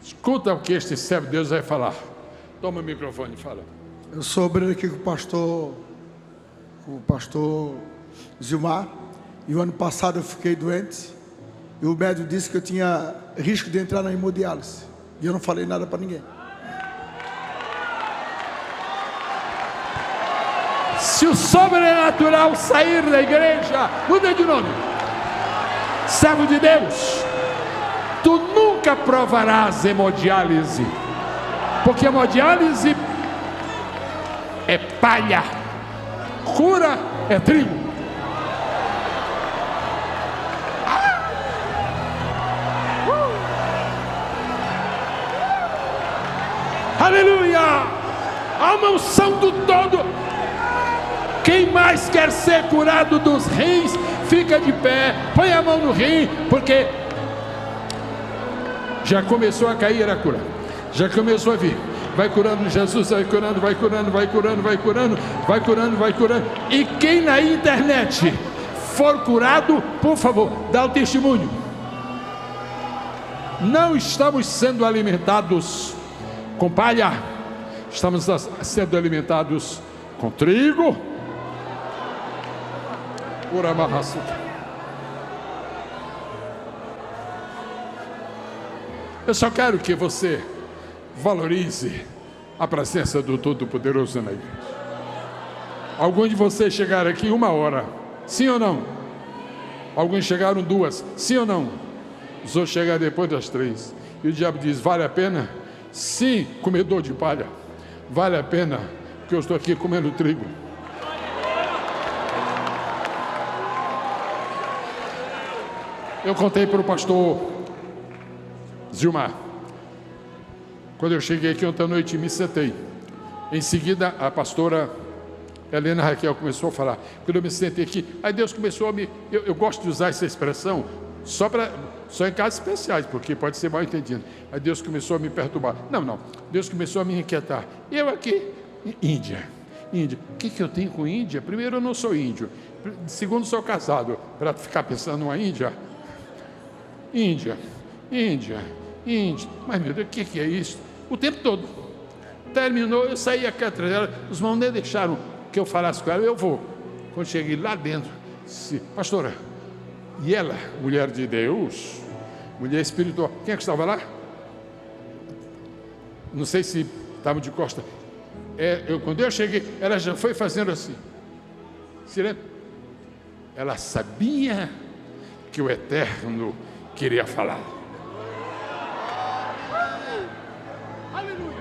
C: Escuta o que este servo de Deus vai falar. Toma o microfone e fala.
B: Eu sou obreiro aqui com o pastor Zilmar, e o ano passado eu fiquei doente, e o médico disse que eu tinha risco de entrar na hemodiálise, e eu não falei nada para ninguém.
C: Se o sobrenatural sair da igreja, muda de nome. Servo de Deus, tu nunca provarás hemodiálise, porque hemodiálise é palha, cura é trigo. Aleluia! A unção do todo. Quem mais quer ser curado dos rins, fica de pé, põe a mão no rim, porque já começou a cair a cura, já começou a vir. Vai curando, Jesus vai curando, vai curando, vai curando, vai curando, vai curando, vai curando. E quem na internet for curado, por favor, dá o testemunho. Não estamos sendo alimentados com palha, estamos sendo alimentados com trigo. Eu só quero que você valorize a presença do Todo-Poderoso na igreja. Alguns de vocês chegaram aqui 1 hora, sim ou não? Alguns chegaram 2, sim ou não? Os outros chegaram depois das 3. E o diabo diz: vale a pena? Sim, comedor de palha. Vale a pena, porque eu estou aqui comendo trigo. Eu contei para o pastor Zilmar. Quando eu cheguei aqui ontem à noite, me sentei. Em seguida, a pastora Helena Raquel começou a falar. Quando eu me sentei aqui, aí Deus começou a me... Eu gosto de usar essa expressão só em casos especiais, porque pode ser mal entendido. Aí Deus começou a me perturbar. Não. Deus começou a me inquietar. Eu aqui, Índia. O que eu tenho com Índia? Primeiro, eu não sou índio. Segundo, sou casado. Para ficar pensando numa Índia. Índia. Mas, meu Deus, o que é isso? O tempo todo. Terminou, eu saí aqui atrás dela. Os irmãos nem deixaram que eu falasse com ela. Eu vou. Quando cheguei lá dentro, disse: pastora, e ela, mulher de Deus, mulher espiritual, quem é que estava lá? Não sei se estava de costa. Quando eu cheguei, ela já foi fazendo assim. Se lembra? Ela sabia que o Eterno queria falar. Aleluia.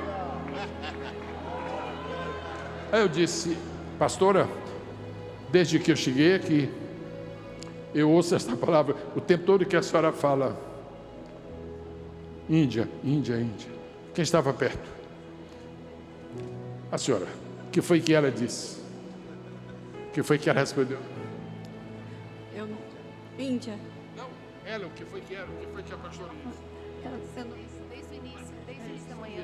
C: Aí eu disse: pastora, desde que eu cheguei aqui, eu ouço esta palavra o tempo todo que a senhora fala. Índia. Quem estava perto? A senhora. O que foi que ela disse? O que foi que ela respondeu?
G: Eu não. Índia.
C: Não, ela, o que foi que era? O que foi que a pastora disse?
H: Desde o início da manhã.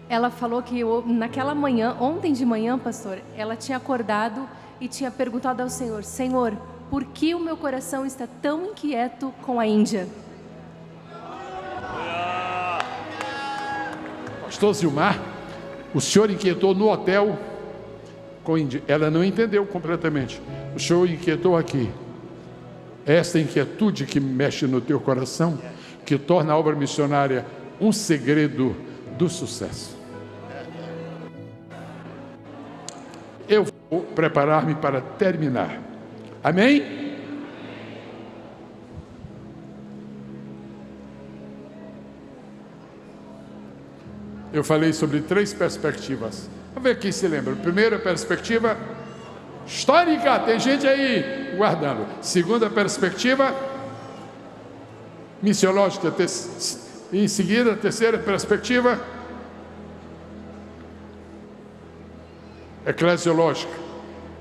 H: Ela falou que naquela manhã, ontem de manhã, pastor, ela tinha acordado e tinha perguntado ao Senhor: Senhor, por que o meu coração está tão inquieto com a Índia?
C: Pastor Zilmar, o senhor inquietou no hotel com a Índia. Ela não entendeu completamente. O senhor inquietou aqui. Esta inquietude que mexe no teu coração, que torna a obra missionária um segredo do sucesso. Eu vou preparar-me para terminar. Amém? Eu falei sobre 3 perspectivas. Vamos ver quem se lembra. Primeira perspectiva histórica, tem gente aí guardando. Segunda perspectiva missiológica. Em seguida, a terceira perspectiva eclesiológica.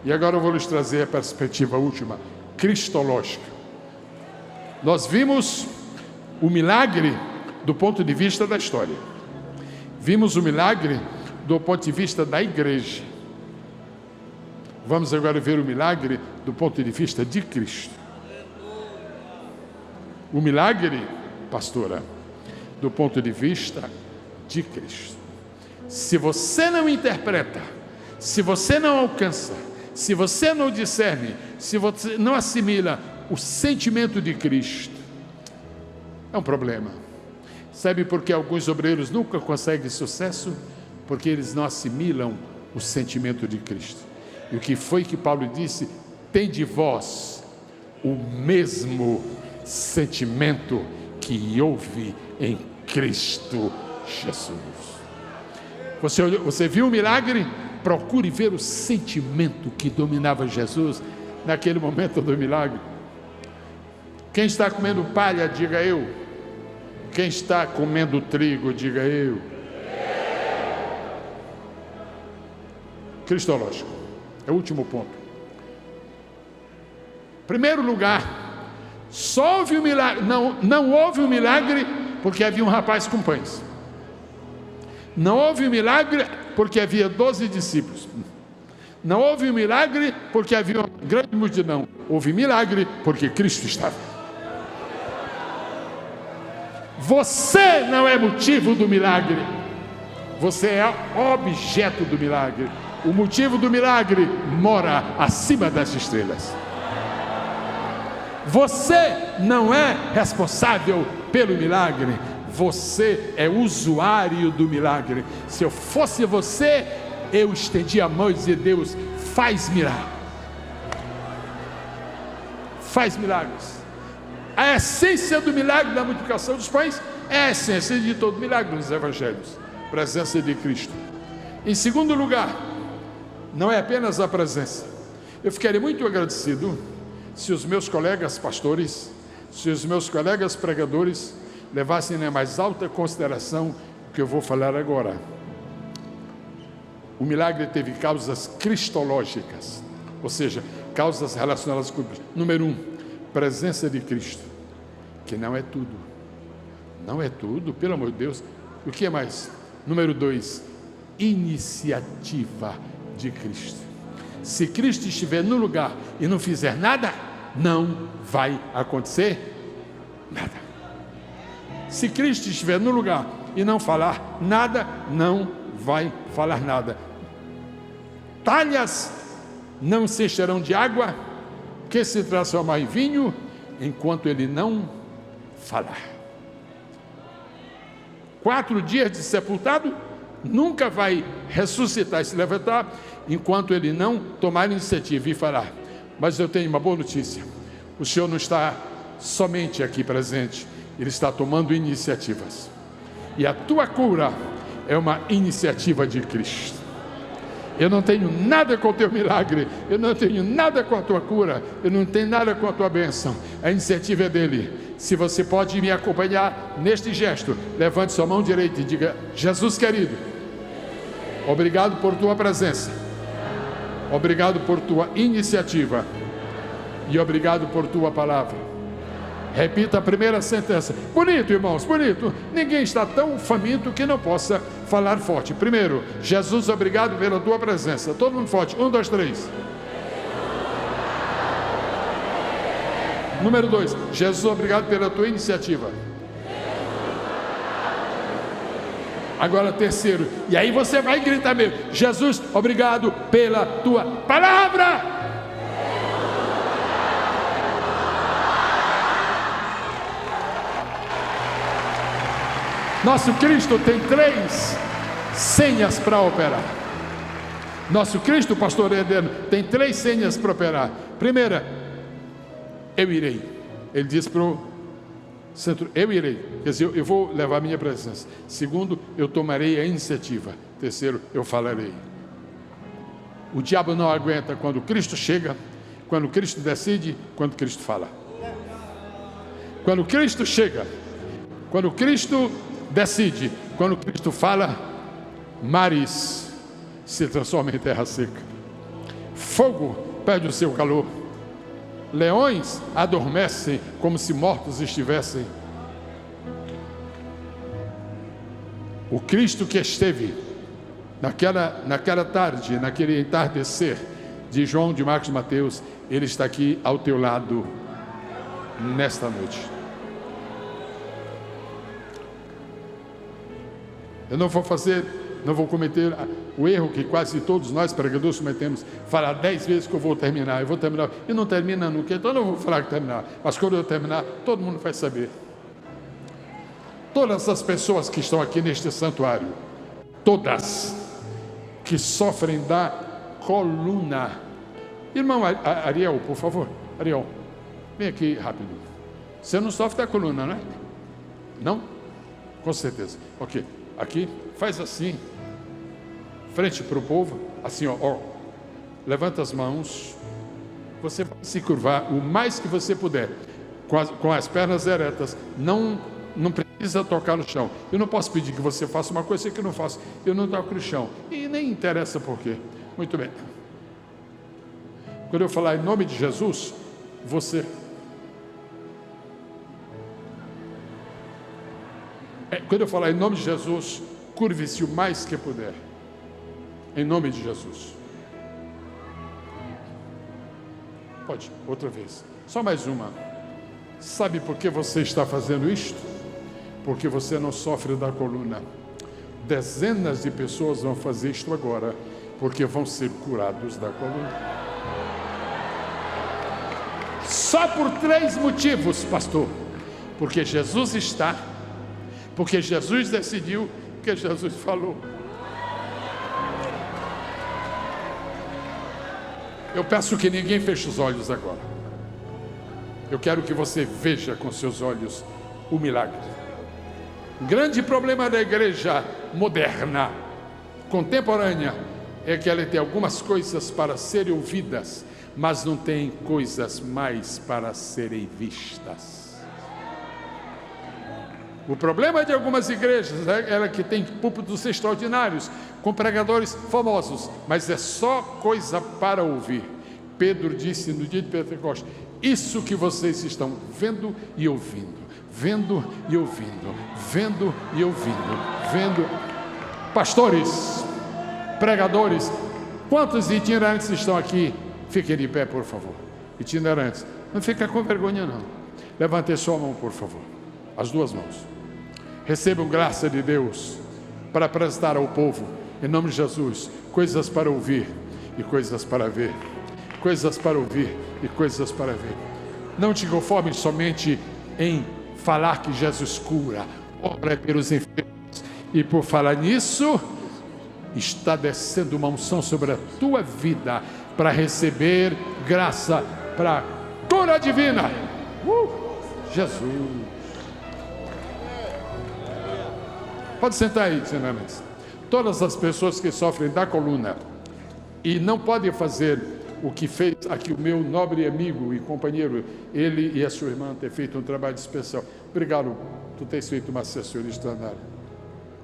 C: E agora eu vou lhes trazer a perspectiva última, cristológica. Nós vimos o milagre do ponto de vista da história. Vimos o milagre do ponto de vista da igreja. Vamos agora ver o milagre do ponto de vista de Cristo. O milagre, pastora, do ponto de vista de Cristo. Se você não interpreta, se você não alcança, se você não discerne, se você não assimila o sentimento de Cristo, é um problema. Sabe por que alguns obreiros nunca conseguem sucesso? Porque eles não assimilam o sentimento de Cristo. E o que foi que Paulo disse? Tem de vós o mesmo sentimento que houve em Cristo Jesus. Você viu o milagre? Procure ver o sentimento que dominava Jesus naquele momento do milagre. Quem está comendo palha, diga eu. Quem está comendo trigo, diga eu. Cristológico. É o último ponto. Primeiro lugar, só houve um milagre. Não houve um milagre porque havia um rapaz com pães. Não houve um milagre porque havia 12 discípulos. Não houve um milagre porque havia uma grande multidão. Houve milagre porque Cristo estava. Você não é motivo do milagre. Você é objeto do milagre. O motivo do milagre mora acima das estrelas. Você não é responsável pelo milagre. Você é usuário do milagre. Se eu fosse você, eu estendia a mão e dizia: Deus, faz milagre. Faz milagres. A essência do milagre da multiplicação dos pães é a essência de todo milagre nos evangelhos. Presença de Cristo. Em segundo lugar, não é apenas a presença. Eu ficaria muito agradecido se os meus colegas pastores, se os meus colegas pregadores levassem na mais alta consideração o que eu vou falar agora. O milagre teve causas cristológicas, ou seja, causas relacionadas com Cristo. Número 1, presença de Cristo, que não é tudo. Não é tudo, pelo amor de Deus. O que é mais? Número 2, iniciativa de Cristo. Se Cristo estiver no lugar e não fizer nada, não vai acontecer nada. Se Cristo estiver no lugar e não falar nada, não vai falar nada. Talhas não se encherão de água, que se transformar em vinho, enquanto ele não falar. 4 dias de sepultado, nunca vai ressuscitar e se levantar, enquanto ele não tomar iniciativa e falar. Mas eu tenho uma boa notícia: o Senhor não está somente aqui presente, Ele está tomando iniciativas. E a tua cura é uma iniciativa de Cristo. Eu não tenho nada com o teu milagre, eu não tenho nada com a tua cura, eu não tenho nada com a tua bênção. A iniciativa é dele. Se você pode me acompanhar neste gesto, levante sua mão direita e diga: Jesus querido, obrigado por tua presença, obrigado por tua iniciativa e obrigado por tua palavra. Repita a primeira sentença. Bonito, irmãos, bonito. Ninguém está tão faminto que não possa falar forte. Primeiro, Jesus, obrigado pela tua presença. Todo mundo forte. 1, 2, 3. Número 2, Jesus, obrigado pela tua iniciativa. Agora terceiro, e aí você vai gritar mesmo: Jesus, obrigado pela tua palavra. Nosso Cristo tem 3 senhas para operar. Nosso Cristo, pastor Edeno, tem 3 senhas para operar. Primeira, eu irei. Ele diz para o centro: eu irei. Quer dizer, eu vou levar a minha presença. Segundo, eu tomarei a iniciativa. Terceiro, eu falarei. O diabo não aguenta quando Cristo chega, quando Cristo decide, quando Cristo fala. Quando Cristo chega, quando Cristo decide, quando Cristo fala, mares se transformam em terra seca. Fogo perde o seu calor. Leões adormecem como se mortos estivessem. O Cristo que esteve naquela tarde, naquele entardecer de João, de Marcos e Mateus, Ele está aqui ao teu lado nesta noite. Eu não vou cometer o erro que quase todos nós pregadores cometemos, falar 10 vezes que eu vou terminar, e não termina nunca, então eu não vou falar que terminar, mas quando eu terminar, todo mundo vai saber. Todas as pessoas que estão aqui neste santuário, todas que sofrem da coluna. Irmão Ariel, por favor, Ariel, vem aqui rápido. Você não sofre da coluna, não é? Não? Com certeza. Ok. Aqui, faz assim, frente para o povo, assim, ó, levanta as mãos, você vai se curvar o mais que você puder, com as pernas eretas, não precisa tocar no chão. Eu não posso pedir que você faça uma coisa que eu não faço, eu não toco no chão, e nem interessa por quê. Muito bem. Quando eu falar em nome de Jesus, você... Quando eu falar em nome de Jesus, curve-se o mais que puder. Em nome de Jesus. Pode, outra vez. Só mais uma. Sabe por que você está fazendo isto? porque você não sofre da coluna. Dezenas de pessoas vão fazer isto agora, porque vão ser curados da coluna. Só por 3 motivos, pastor. Porque Jesus está, porque Jesus decidiu, porque Jesus falou. Eu peço que ninguém feche os olhos agora. Eu quero que você veja com seus olhos o milagre. O grande problema da igreja moderna, contemporânea, é que ela tem algumas coisas para serem ouvidas, mas não tem coisas mais para serem vistas. O problema de algumas igrejas é que tem púlpitos extraordinários, com pregadores famosos, mas é só coisa para ouvir. Pedro disse no dia de Pentecostes: isso que vocês estão vendo e ouvindo, vendo e ouvindo, vendo e ouvindo, vendo. Pastores, pregadores, quantos itinerantes estão aqui? Fiquem de pé, por favor. Itinerantes, não fica com vergonha não. Levante sua mão, por favor, as 2 mãos. Recebam graça de Deus para apresentar ao povo, em nome de Jesus, coisas para ouvir e coisas para ver. Coisas para ouvir e coisas para ver. Não te conformes somente em falar que Jesus cura, ora pelos enfermos. E por falar nisso, está descendo uma unção sobre a tua vida para receber graça para cura divina. Jesus. Pode sentar aí, senhores. Todas as pessoas que sofrem da coluna e não podem fazer o que fez aqui o meu nobre amigo e companheiro, ele e a sua irmã, ter feito um trabalho especial. Obrigado, tu tens feito uma assessoria extraordinária.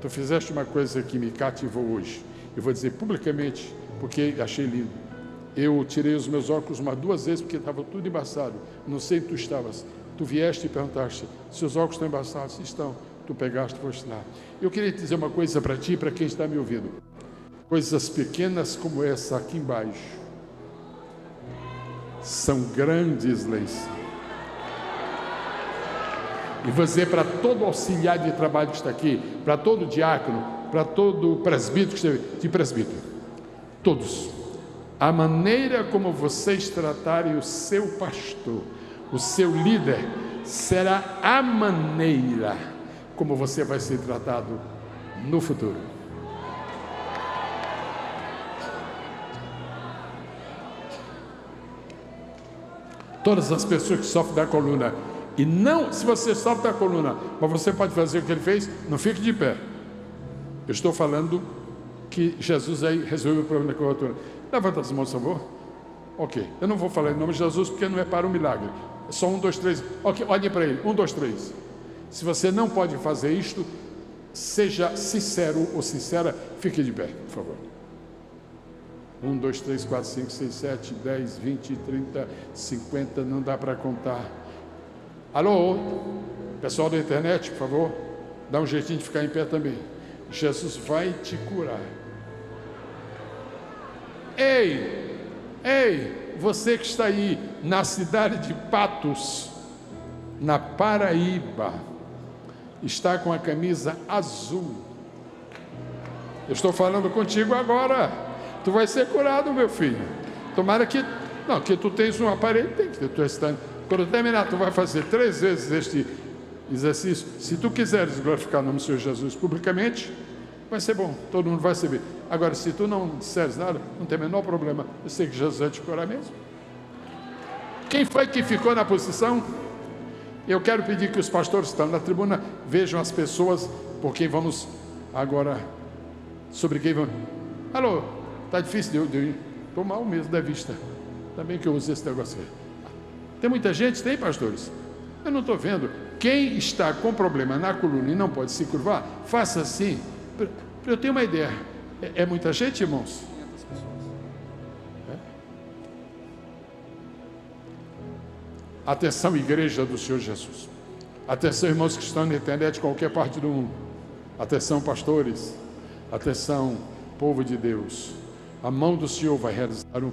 C: Tu fizeste uma coisa que me cativou hoje. Eu vou dizer publicamente, porque achei lindo. Eu tirei os meus óculos umas 2 vezes, porque estava tudo embaçado. Não sei onde tu estavas. Tu vieste e perguntaste: seus óculos estão embaçados? Estão. Tu pegaste e foste lá. Eu queria dizer uma coisa para ti e para quem está me ouvindo. Coisas pequenas como essa aqui embaixo são grandes leis. E vou dizer para todo auxiliar de trabalho que está aqui, para todo diácono, para todo presbítero que esteve, de presbítero, todos, a maneira como vocês tratarem o seu pastor, o seu líder, será a maneira como você vai ser tratado no futuro. Todas as pessoas que sofrem da coluna, e não, se você sofre da coluna, mas você pode fazer o que ele fez, não fique de pé. Eu estou falando que Jesus aí resolveu o problema da coluna. Levanta as mãos, por favor. Ok, eu não vou falar em nome de Jesus, porque não é para o milagre. É só 1, 2, 3. Ok, olhe para ele. 1, 2, 3. Se você não pode fazer isto, seja sincero ou sincera, fique de pé, por favor. 1, 2, 3, 4, 5, 6, 7, 10, 20, 30, 50, não dá para contar. Alô, pessoal da internet, por favor, dá um jeitinho de ficar em pé também. Jesus vai te curar. Ei, você que está aí na cidade de Patos, na Paraíba, está com a camisa azul. Eu estou falando contigo agora. Tu vai ser curado, meu filho. Tomara que... Não, que tu tens um aparelho, tem que ter. Quando terminar, tu vai fazer 3 vezes este exercício. Se tu quiseres glorificar o nome do Senhor Jesus publicamente, vai ser bom, todo mundo vai saber. Agora, se tu não disseres nada, não tem o menor problema. Eu sei que Jesus vai te curar mesmo. Quem foi que ficou na posição? Eu quero pedir que os pastores que estão na tribuna vejam as pessoas por quem vamos agora, sobre quem vamos. Alô, está difícil de ir. Estou mal mesmo da vista. Ainda bem que eu usei esse negócio aí. Tem muita gente? Tem, pastores? Eu não estou vendo. Quem está com problema na coluna e não pode se curvar, faça assim. Eu tenho uma ideia. É muita gente, irmãos? 500 pessoas. Atenção, igreja do Senhor Jesus. Atenção, irmãos que estão na internet de qualquer parte do mundo. Atenção, pastores. Atenção, povo de Deus. A mão do Senhor vai realizar um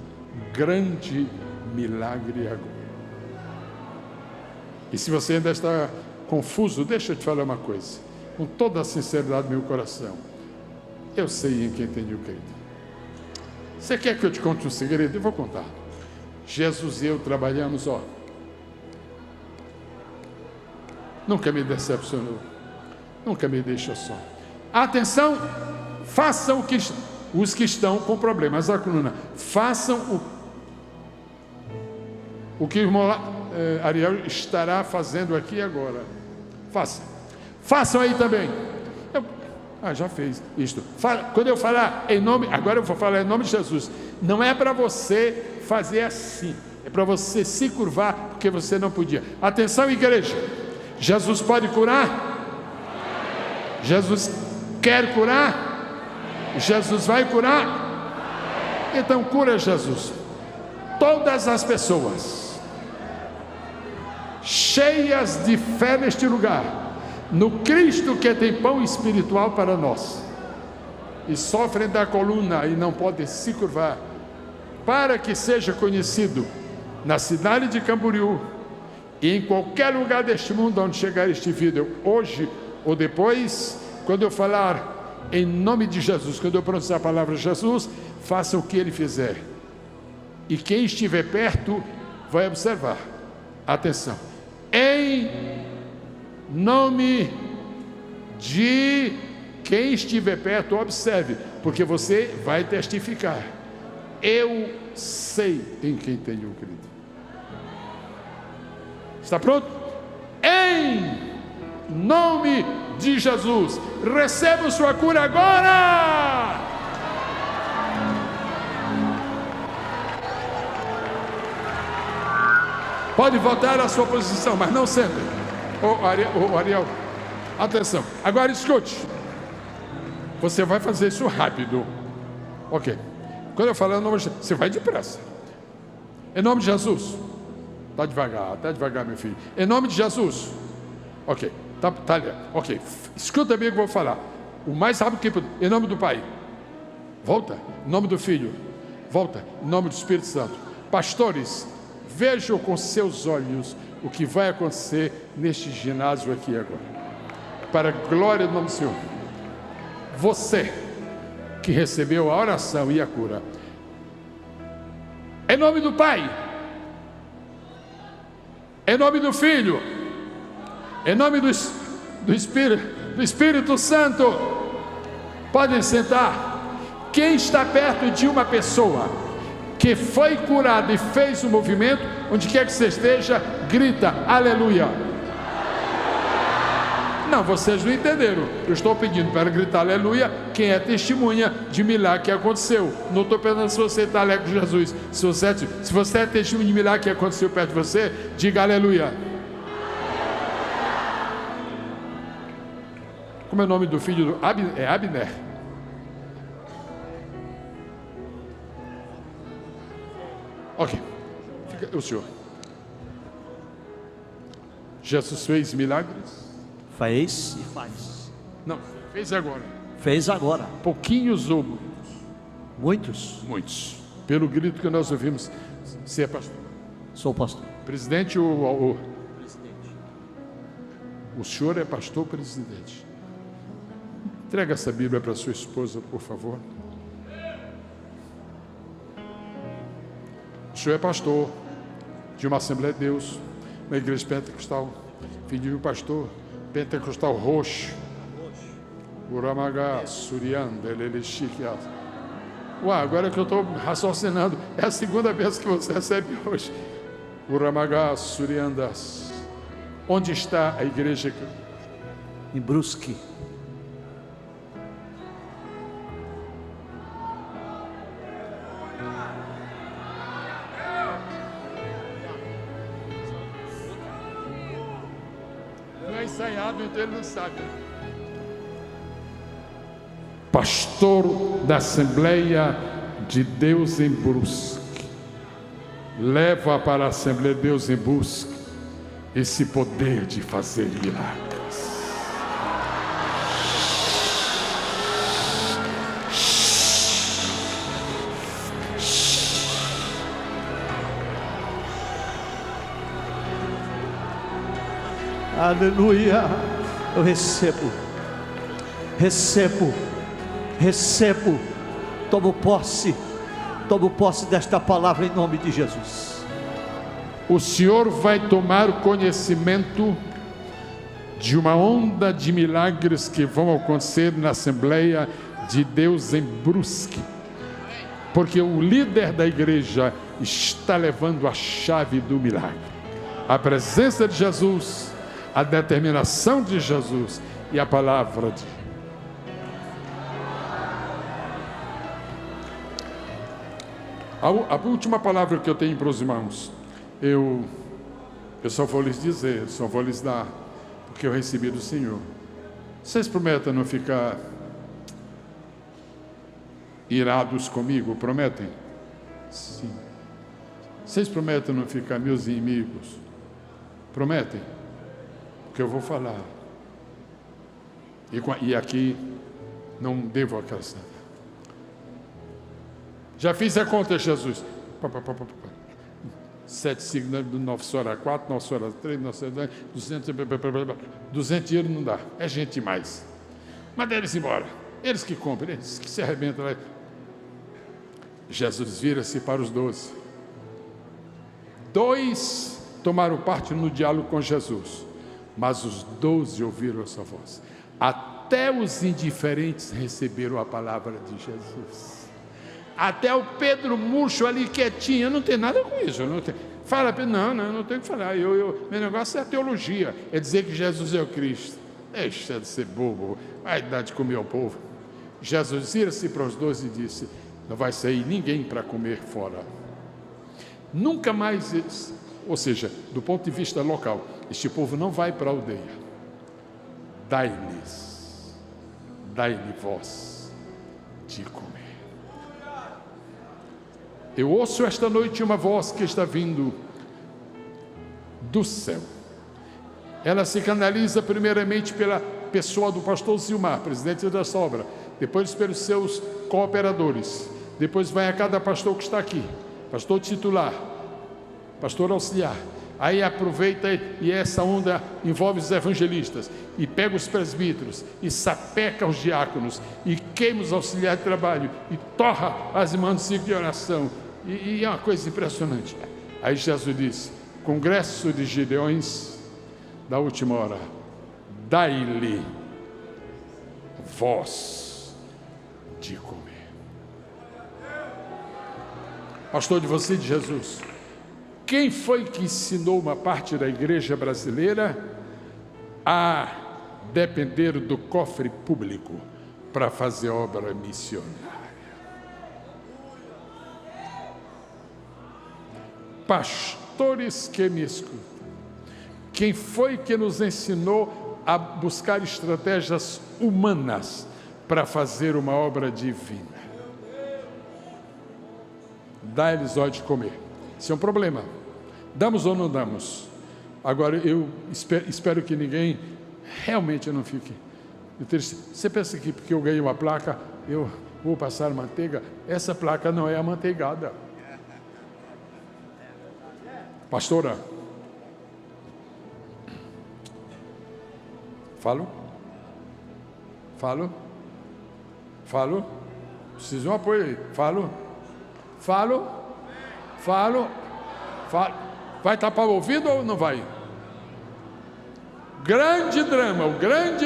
C: grande milagre agora. E se você ainda está confuso, deixa eu te falar uma coisa, com toda a sinceridade do meu coração, eu sei em quem tenho crido. Você quer que eu te conte um segredo? Eu vou contar. Jesus e eu trabalhamos, nunca me decepcionou, nunca me deixou só. Atenção, façam os que estão com problemas, a coluna, façam o que o irmão Ariel estará fazendo aqui agora. Façam aí também. Já fez isto. Quando eu falar em nome, agora eu vou falar em nome de Jesus. Não é para você fazer assim, é para você se curvar, porque você não podia. Atenção, igreja. Jesus pode curar? Jesus quer curar? Jesus vai curar? Então cura, Jesus. Todas as pessoas cheias de fé neste lugar, no Cristo que tem pão espiritual para nós, e sofrem da coluna e não podem se curvar, para que seja conhecido na cidade de Camboriú e em qualquer lugar deste mundo onde chegar este vídeo, hoje ou depois, quando eu falar em nome de Jesus, quando eu pronunciar a palavra Jesus, faça o que ele fizer, e quem estiver perto vai observar. Atenção, em nome de quem estiver perto, observe, porque você vai testificar. Eu sei em quem tenho crido. Está pronto? Em nome de Jesus, receba sua cura agora! Pode voltar à sua posição, mas não sentem. Ariel, atenção. Agora escute. Você vai fazer isso rápido. Ok. Quando eu falar em nome de Jesus, você vai depressa. Em nome de Jesus. Tá devagar, meu filho. Em nome de Jesus. Ok. Tá ali. Ok. Escuta bem o que eu vou falar. O mais rápido que puder. Em nome do Pai. Volta. Em nome do Filho. Volta. Em nome do Espírito Santo. Pastores, vejam com seus olhos o que vai acontecer neste ginásio aqui agora. Para a glória do nome do Senhor. Você que recebeu a oração e a cura. Em nome do Pai. Em nome do Filho. Em nome do Espírito Santo. Podem sentar. Quem está perto de uma pessoa que foi curada e fez o movimento, onde quer que você esteja, grita, aleluia. Não, vocês não entenderam. Eu estou pedindo para gritar aleluia quem é testemunha de milagre que aconteceu. Não estou perguntando se você está alegre com Jesus. Se você é testemunha de milagre que aconteceu perto de você, diga aleluia. Como é o nome do filho do Abner? Ok, fica o senhor. Jesus fez milagres?
F: Fez e faz.
C: Não, fez agora.
F: Fez agora.
C: Pouquinhos ou
F: muitos?
C: Muitos. Pelo grito que nós ouvimos. Você é pastor?
F: Sou pastor.
C: Presidente ou... Presidente. O senhor é pastor presidente. Entrega essa Bíblia para sua esposa, por favor. O senhor é pastor de uma Assembleia de Deus, uma igreja pentecostal, filho de um pastor pentecostal roxo. Uramagá, Surianda, Lelechiquiá. Agora que eu estou raciocinando, é a segunda vez que você recebe hoje. Uramagá, Suriandas. Onde está a igreja?
F: Em Brusque.
C: Ensaiado, então ele não sabe. Pastor da Assembleia de Deus em Brusque, leva para a Assembleia de Deus em Brusque esse poder de fazer milagres.
F: Aleluia. Eu recebo. Tomo posse desta palavra em nome de Jesus.
C: O Senhor vai tomar conhecimento de uma onda de milagres que vão acontecer na Assembleia de Deus em Brusque, porque o líder da igreja está levando a chave do milagre, a presença de Jesus, a determinação de Jesus e a palavra de a última palavra que eu tenho para os irmãos, eu só vou lhes dizer, só vou lhes dar, porque eu recebi do Senhor. Vocês prometem não ficar irados comigo? Prometem? Sim. Vocês prometem não ficar meus inimigos? Prometem? Porque eu vou falar. E aqui não devo acrescentar. Já fiz a conta, Jesus. 7 signos, 9 horas 4, 9 horas 3, 9 horas 200 dinheiro não dá. É gente demais. Manda eles embora. Eles que comprem, eles que se arrebentam lá. Jesus vira-se para os 12. 2 tomaram parte no diálogo com Jesus, mas os 12 ouviram a sua voz. Até os indiferentes receberam a palavra de Jesus. Até o Pedro murcho ali quietinho, não tem nada com isso. Não tem. Fala, não tenho que falar. Meu negócio é a teologia, é dizer que Jesus é o Cristo. Deixa de ser bobo, vai dar de comer ao povo. Jesus vira-se para os 12 e disse: não vai sair ninguém para comer fora. Nunca mais, ou seja, do ponto de vista local, este povo não vai para a aldeia. Dai-lhe voz de comer. Eu ouço esta noite uma voz que está vindo do céu. Ela se canaliza primeiramente pela pessoa do pastor Zilmar, presidente da obra, depois pelos seus cooperadores, depois vai a cada pastor que está aqui, pastor titular, pastor auxiliar. Aí aproveita e essa onda envolve os evangelistas, e pega os presbíteros, e sapeca os diáconos, e queima os auxiliares de trabalho, e torra as irmãs do ciclo de oração, e é uma coisa impressionante. Aí Jesus disse: congresso de Gideões da última hora, dai-lhe voz de comer. Pastor de você, de Jesus, quem foi que ensinou uma parte da igreja brasileira a depender do cofre público para fazer obra missionária? Pastores que me escutam, quem foi que nos ensinou a buscar estratégias humanas para fazer uma obra divina? Dá-lhes hora de comer. Isso é um problema. Damos ou não damos? Agora, eu espero que ninguém realmente não fique triste. Você pensa que porque eu ganhei uma placa, eu vou passar manteiga? Essa placa não é amanteigada. Pastora, falo? Preciso de um apoio aí. Falo. Vai tapar o ouvido ou não vai? O grande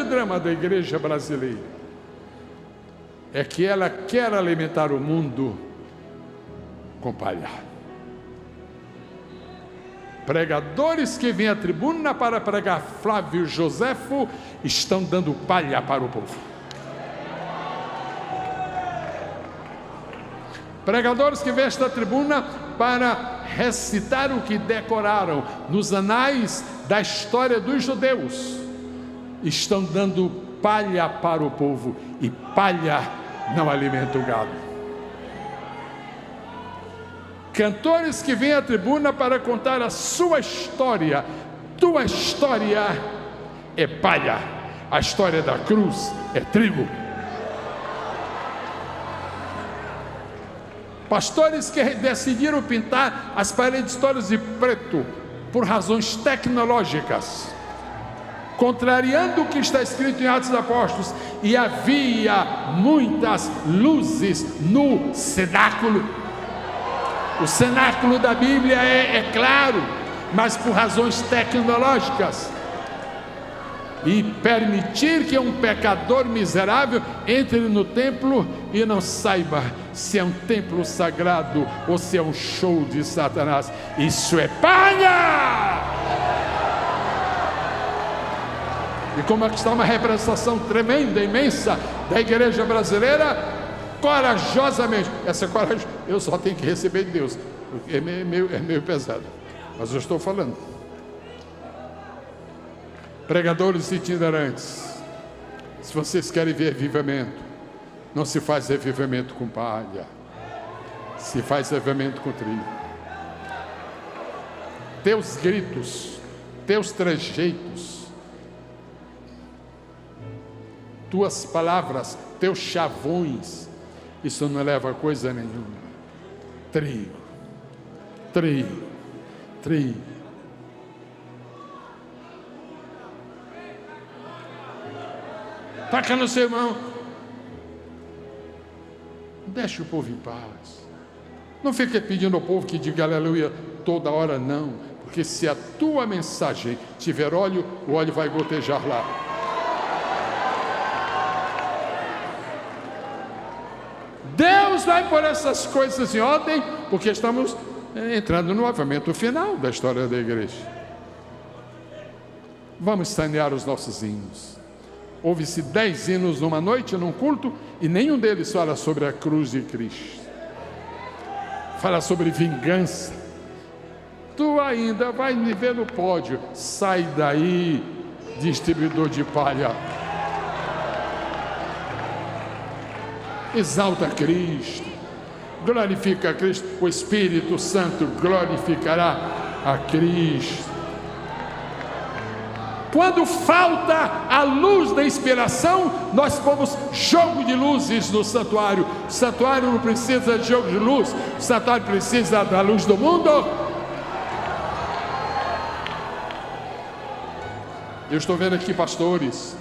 C: drama da igreja brasileira é que ela quer alimentar o mundo com palha. Pregadores que vêm à tribuna para pregar Flávio Joséfo estão dando palha para o povo. Pregadores que vêm a esta tribuna para recitar o que decoraram nos anais da história dos judeus estão dando palha para o povo, e palha não alimenta o gado. Cantores que vêm à tribuna para contar a sua história. Tua história é palha, a história da cruz é trigo. Pastores que decidiram pintar as paredes todas de preto por razões tecnológicas. contrariando o que está escrito em Atos dos Apóstolos, e havia muitas luzes no cenáculo. O cenáculo da Bíblia é claro, mas por razões tecnológicas. E permitir que um pecador miserável entre no templo e não saiba se é um templo sagrado ou se é um show de Satanás. Isso é palha! E como é que está uma representação tremenda, imensa da igreja brasileira, corajosamente. Essa coragem eu só tenho que receber de Deus, porque é meio pesado, mas eu estou falando. Pregadores itinerantes, se vocês querem ver avivamento, não se faz avivamento com palha, se faz avivamento com trigo. Teus gritos, teus trejeitos, tuas palavras, teus chavões, isso não leva a coisa nenhuma. Trigo, trigo, trigo. Taca no seu irmão. Deixa o povo em paz. Não fique pedindo ao povo que diga aleluia toda hora, não. Porque se a tua mensagem tiver óleo, o óleo vai gotejar lá. Deus vai pôr essas coisas em ordem, porque estamos entrando no avivamento final da história da igreja. Vamos sanear os nossos hinos. Houve-se 10 hinos numa noite, num culto, e nenhum deles fala sobre a cruz de Cristo. Fala sobre vingança. Tu ainda vai me ver no pódio. Sai daí, distribuidor de palha. Exalta Cristo. Glorifica a Cristo. O Espírito Santo glorificará a Cristo. Quando falta a luz da inspiração, nós pomos jogo de luzes no santuário. O santuário não precisa de jogo de luz, o santuário precisa da luz do mundo. Eu estou vendo aqui pastores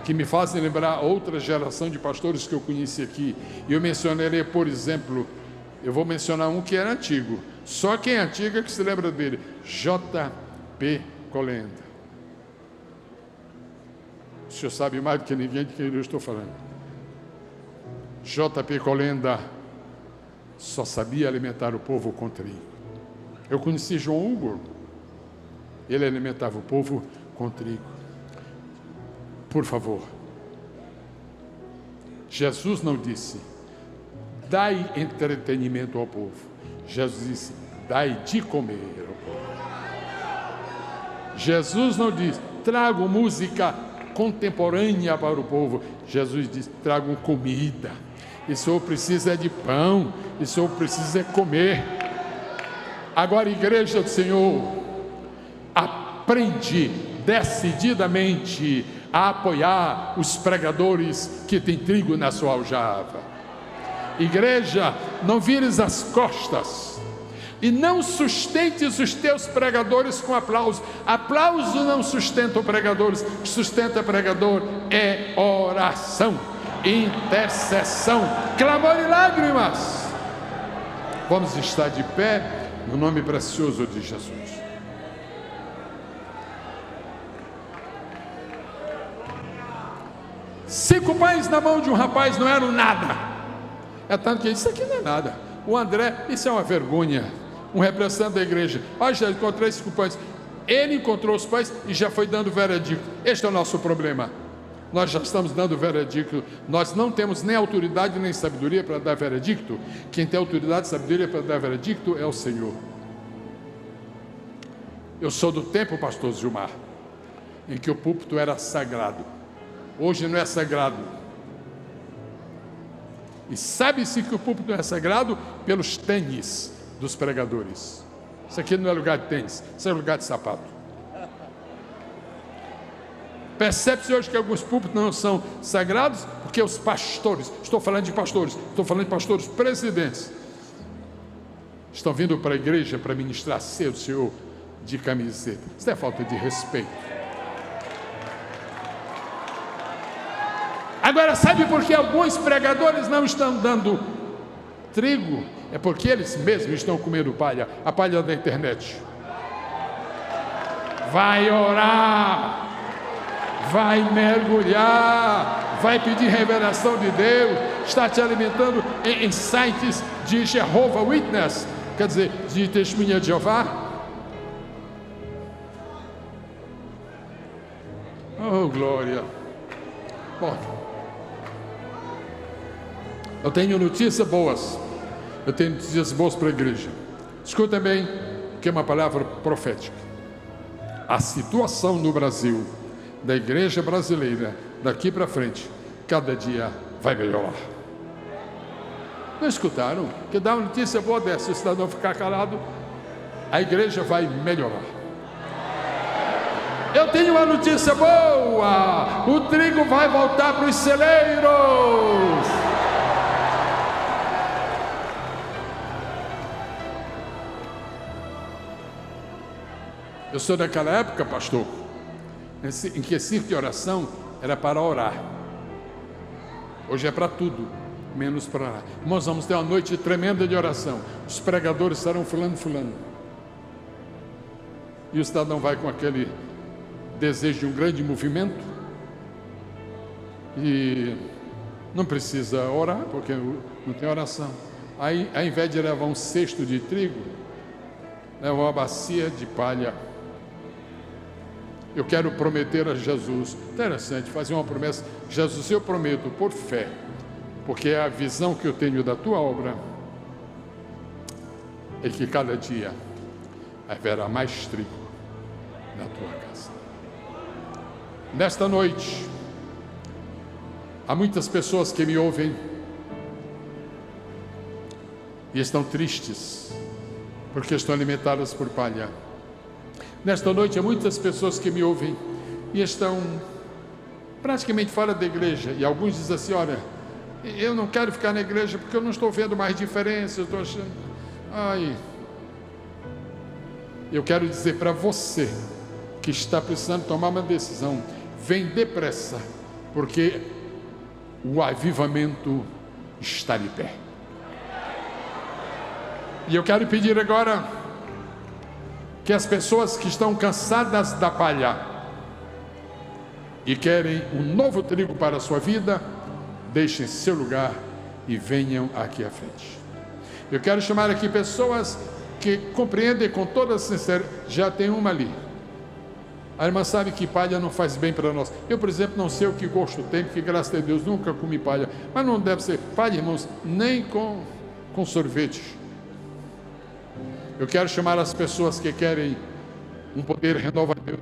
C: que me fazem lembrar outra geração de pastores que eu conheci aqui. E eu mencionarei, por exemplo, eu vou mencionar um que era antigo. Só quem é antigo é que se lembra dele. J.P. Colenda. O senhor sabe mais do que ninguém de quem eu estou falando. J.P. Colenda só sabia alimentar o povo com trigo. Eu conheci João Hugo. Ele alimentava o povo com trigo. Por favor. Jesus não disse, dai entretenimento ao povo. Jesus disse, dai de comer ao povo. Jesus não disse, trago música contemporânea para o povo. Jesus diz, tragam comida. E o senhor precisa de pão, e o senhor precisa comer. Agora, igreja do Senhor, aprende decididamente a apoiar os pregadores que têm trigo na sua aljava. Igreja, não vires as costas e não sustentes os teus pregadores com aplauso. Aplauso não sustenta o pregador. O que sustenta o pregador é oração, intercessão, clamor e lágrimas. Vamos estar de pé no nome precioso de Jesus. Cinco pães na mão de um rapaz não eram nada. É tanto que ele disse, isso aqui não é nada. O André, isso é uma vergonha. Um representante da igreja, já encontrei 5 pães. Ele encontrou os pães e já foi dando veredicto. Este é o nosso problema. Nós já estamos dando veredicto. Nós não temos nem autoridade nem sabedoria para dar veredicto. Quem tem autoridade e sabedoria para dar veredicto é o Senhor. Eu sou do tempo, pastor Gilmar, em que o púlpito era sagrado. Hoje não é sagrado. E sabe-se que o púlpito não é sagrado pelos tênis dos pregadores. Isso aqui não é lugar de tênis, isso é lugar de sapato. Percebe-se hoje que alguns púlpitos não são sagrados, porque os pastores, estou falando de pastores presidentes, estão vindo para a igreja para ministrar ceia do Senhor de camiseta. Isso é falta de respeito. Agora, sabe por que alguns pregadores não estão dando trigo? É porque eles mesmos estão comendo palha, a palha da internet. Vai orar, vai mergulhar, vai pedir revelação de Deus, está te alimentando em sites de Jehovah Witness, quer dizer, de testemunha de Jeová. Oh, glória. Bom, eu tenho notícias boas. Eu tenho notícias boas para a igreja. Escuta bem, que é uma palavra profética. A situação no Brasil, da igreja brasileira, daqui para frente, cada dia vai melhorar. Não escutaram? Que dá uma notícia boa dessa, se o cidadão ficar calado, a igreja vai melhorar. Eu tenho uma notícia boa: o trigo vai voltar para os celeiros. Eu sou daquela época, pastor, em que esse circo de oração era para orar. Hoje é para tudo, menos para orar. Nós vamos ter uma noite tremenda de oração. Os pregadores estarão fulano. E o cidadão vai com aquele desejo de um grande movimento e não precisa orar, porque não tem oração. Aí, ao invés de levar um cesto de trigo, leva uma bacia de palha. Eu quero prometer a Jesus, interessante, fazer uma promessa. Jesus, eu prometo por fé, porque é a visão que eu tenho da tua obra, é que cada dia haverá mais trigo na tua casa. Nesta noite, há muitas pessoas que me ouvem e estão tristes, porque estão alimentadas por palha. Nesta noite, há muitas pessoas que me ouvem e estão praticamente fora da igreja. E alguns dizem assim: olha, eu não quero ficar na igreja porque eu não estou vendo mais diferença, eu estou achando... Eu quero dizer para você que está precisando tomar uma decisão: vem depressa, porque o avivamento está de pé. E eu quero pedir agora que as pessoas que estão cansadas da palha e querem um novo trigo para a sua vida, deixem seu lugar e venham aqui à frente. Eu quero chamar aqui pessoas que compreendem com toda sinceridade. Já tem uma ali. A irmã sabe que palha não faz bem para nós. Eu, por exemplo, não sei o que gosto tem, porque graças a Deus nunca comi palha. Mas não deve ser palha, irmãos, nem com sorvete. Eu quero chamar as pessoas que querem um poder renovador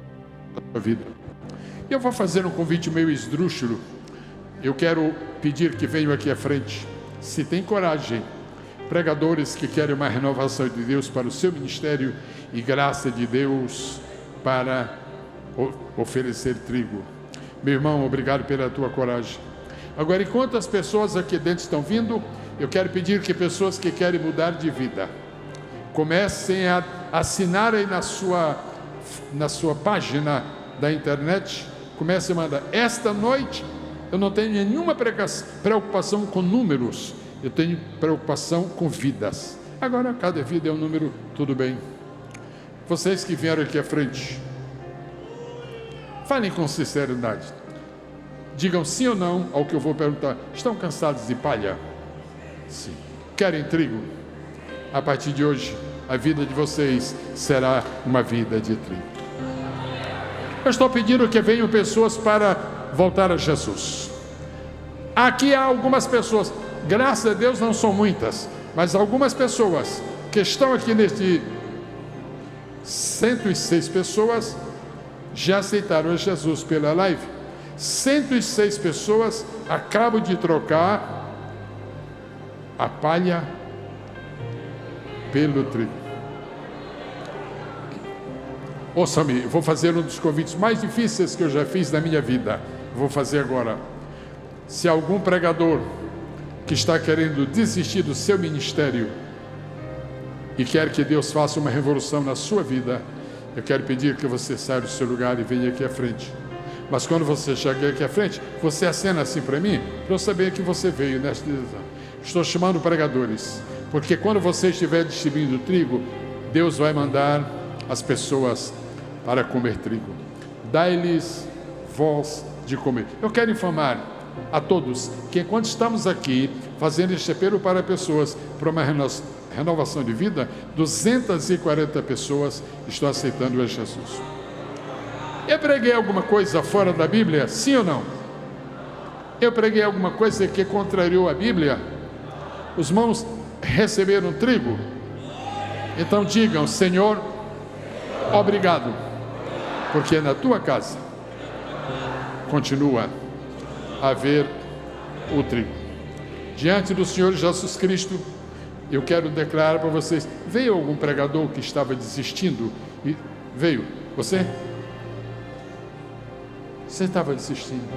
C: da sua vida. E eu vou fazer um convite meio esdrúxulo. Eu quero pedir que venham aqui à frente, se tem coragem, pregadores que querem uma renovação de Deus para o seu ministério e graça de Deus para oferecer trigo. Meu irmão, obrigado pela tua coragem. Agora, enquanto as pessoas aqui dentro estão vindo, eu quero pedir que pessoas que querem mudar de vida comecem a assinar aí na sua página da internet, comecem a mandar. Esta noite eu não tenho nenhuma preocupação com números, eu tenho preocupação com vidas. Agora cada vida é um número, tudo bem. Vocês que vieram aqui à frente, falem com sinceridade, digam sim ou não ao que eu vou perguntar. Estão cansados de palha? Sim. Querem trigo? A partir de hoje, a vida de vocês será uma vida de trigo. Eu estou pedindo que venham pessoas para voltar a Jesus. Aqui há algumas pessoas, graças a Deus não são muitas, mas algumas pessoas que estão aqui neste 106 pessoas já aceitaram a Jesus pela live. 106 pessoas acabam de trocar a palha pelo trigo. Ouça-me, vou fazer um dos convites mais difíceis que eu já fiz na minha vida. Vou fazer agora. Se algum pregador que está querendo desistir do seu ministério e quer que Deus faça uma revolução na sua vida, eu quero pedir que você saia do seu lugar e venha aqui à frente. Mas quando você chega aqui à frente, você acena assim para mim, para eu saber que você veio nesta direção. Estou chamando pregadores, porque quando você estiver distribuindo trigo, Deus vai mandar as pessoas para comer trigo. Dai-lhes voz de comer. Eu quero informar a todos que enquanto estamos aqui fazendo este apelo para pessoas para uma renovação de vida, 240 pessoas estão aceitando Jesus. Eu preguei alguma coisa fora da Bíblia? Sim ou não? Eu preguei alguma coisa que contrariou a Bíblia? Os irmãos receberam trigo? Então digam: Senhor, obrigado, porque na tua casa continua a haver o trigo. Diante do Senhor Jesus Cristo, eu quero declarar para vocês: veio algum pregador que estava desistindo? E veio? Você? Você estava desistindo.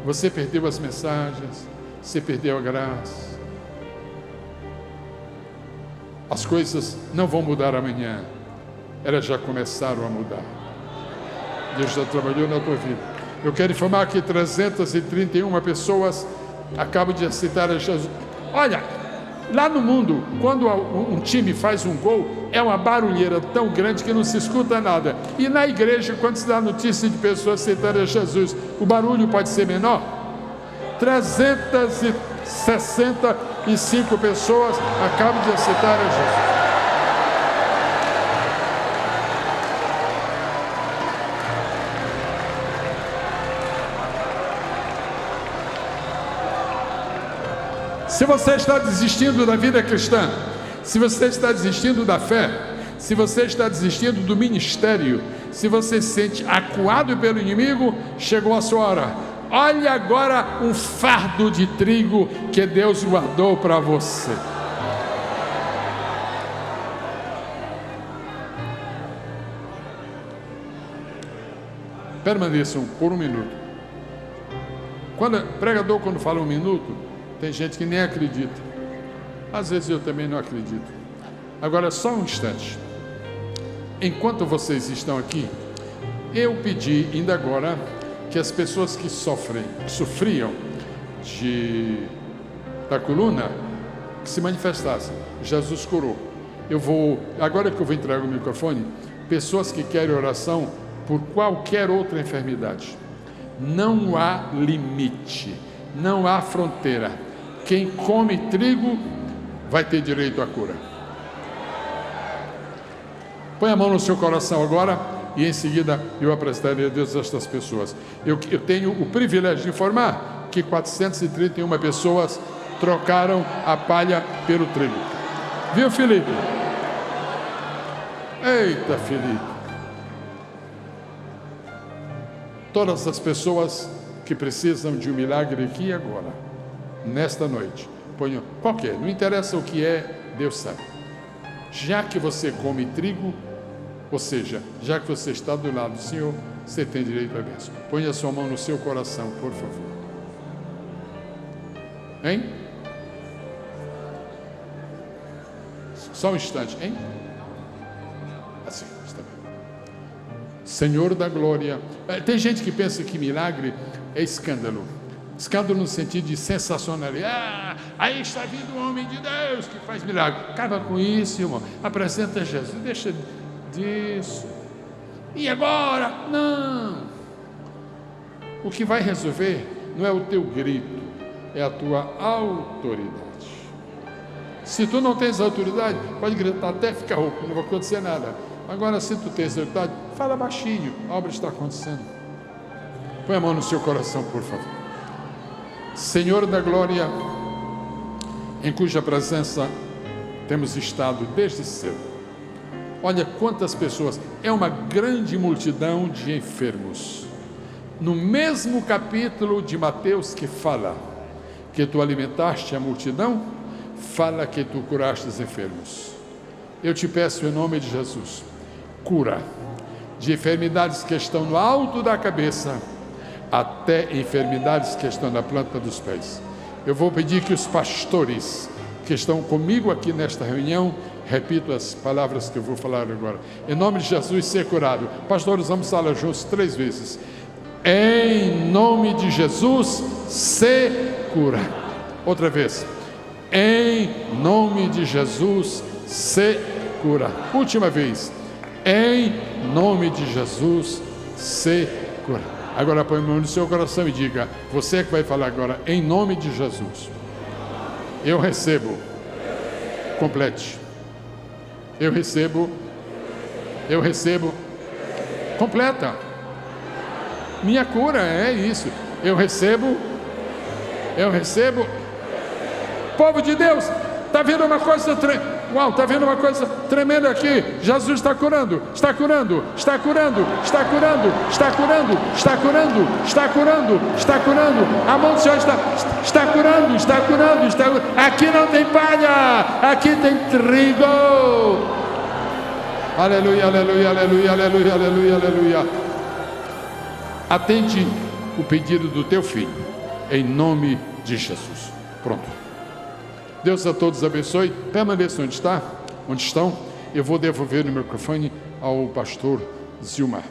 C: Você perdeu as mensagens, você perdeu a graça. As coisas não vão mudar amanhã, elas já começaram a mudar. Deus já trabalhou na tua vida. Eu quero informar que 331 pessoas acabam de aceitar a Jesus. Olha, lá no mundo, quando um time faz um gol, é uma barulheira tão grande que não se escuta nada. E na igreja, quando se dá notícia de pessoas aceitando a Jesus, o barulho pode ser menor? 365 pessoas acabam de aceitar a Jesus. Se você está desistindo da vida cristã, se você está desistindo da fé, se você está desistindo do ministério, se você se sente acuado pelo inimigo, chegou a sua hora. Olha agora um fardo de trigo que Deus guardou para você. Permaneçam por um minuto. Pregador, quando fala um minuto, tem gente que nem acredita. Às vezes eu também não acredito. Agora, só um instante. Enquanto vocês estão aqui, eu pedi ainda agora que as pessoas que sofriam da coluna, que se manifestassem. Jesus curou. Agora que eu vou entregar o microfone, pessoas que querem oração por qualquer outra enfermidade. Não há limite, não há fronteira. Quem come trigo vai ter direito à cura. Põe a mão no seu coração agora e em seguida eu apresentarei a Deus estas pessoas. Eu tenho o privilégio de informar que 431 pessoas trocaram a palha pelo trigo. Viu, Felipe? Eita, Felipe. Todas as pessoas que precisam de um milagre aqui e agora, nesta noite, ponham qualquer, não interessa o que é, Deus sabe. Já que você come trigo, ou seja, já que você está do lado do Senhor, você tem direito à bênção. Ponha a sua mão no seu coração, por favor. Hein? Só um instante, hein? Assim, está bem. Senhor da glória. Tem gente que pensa que milagre é escândalo. Escândalo no sentido de sensacionalidade. Aí está vindo o homem de Deus que faz milagre. Acaba com isso, irmão. Apresenta Jesus. Deixa disso. E agora? Não. O que vai resolver não é o teu grito, é a tua autoridade. Se tu não tens autoridade, pode gritar até ficar rouco, não vai acontecer nada. Agora, se tu tens autoridade, fala baixinho, a obra está acontecendo. Põe a mão no seu coração, por favor. Senhor da glória, em cuja presença temos estado desde cedo. Olha quantas pessoas, é uma grande multidão de enfermos. No mesmo capítulo de Mateus que fala que tu alimentaste a multidão, fala que tu curaste os enfermos. Eu te peço em nome de Jesus, cura de enfermidades que estão no alto da cabeça, até enfermidades que estão na planta dos pés. Eu vou pedir que os pastores que estão comigo aqui nesta reunião repitam as palavras que eu vou falar agora. Em nome de Jesus, ser curado. Pastores, vamos falar juntos 3 vezes. Em nome de Jesus, se cura. Outra vez. Em nome de Jesus, se cura. Última vez. Em nome de Jesus, se cura. Agora põe a mão no seu coração e diga: você que vai falar agora, em nome de Jesus, eu recebo. Complete. Eu recebo. Completa. Minha cura é isso. Eu recebo. Povo de Deus, está vendo uma coisa Uau, está vendo uma coisa tremenda aqui? Jesus está curando, está curando, está curando, está curando, está curando, está curando, está curando, está curando. A mão do Senhor está curando, está curando, está curando. Aqui não tem palha, aqui tem trigo. Aleluia, aleluia, aleluia, aleluia, aleluia, aleluia. Atende o pedido do teu filho, em nome de Jesus. Pronto. Deus a todos abençoe. Permaneça onde estão. Eu vou devolver o microfone ao pastor Zilmar.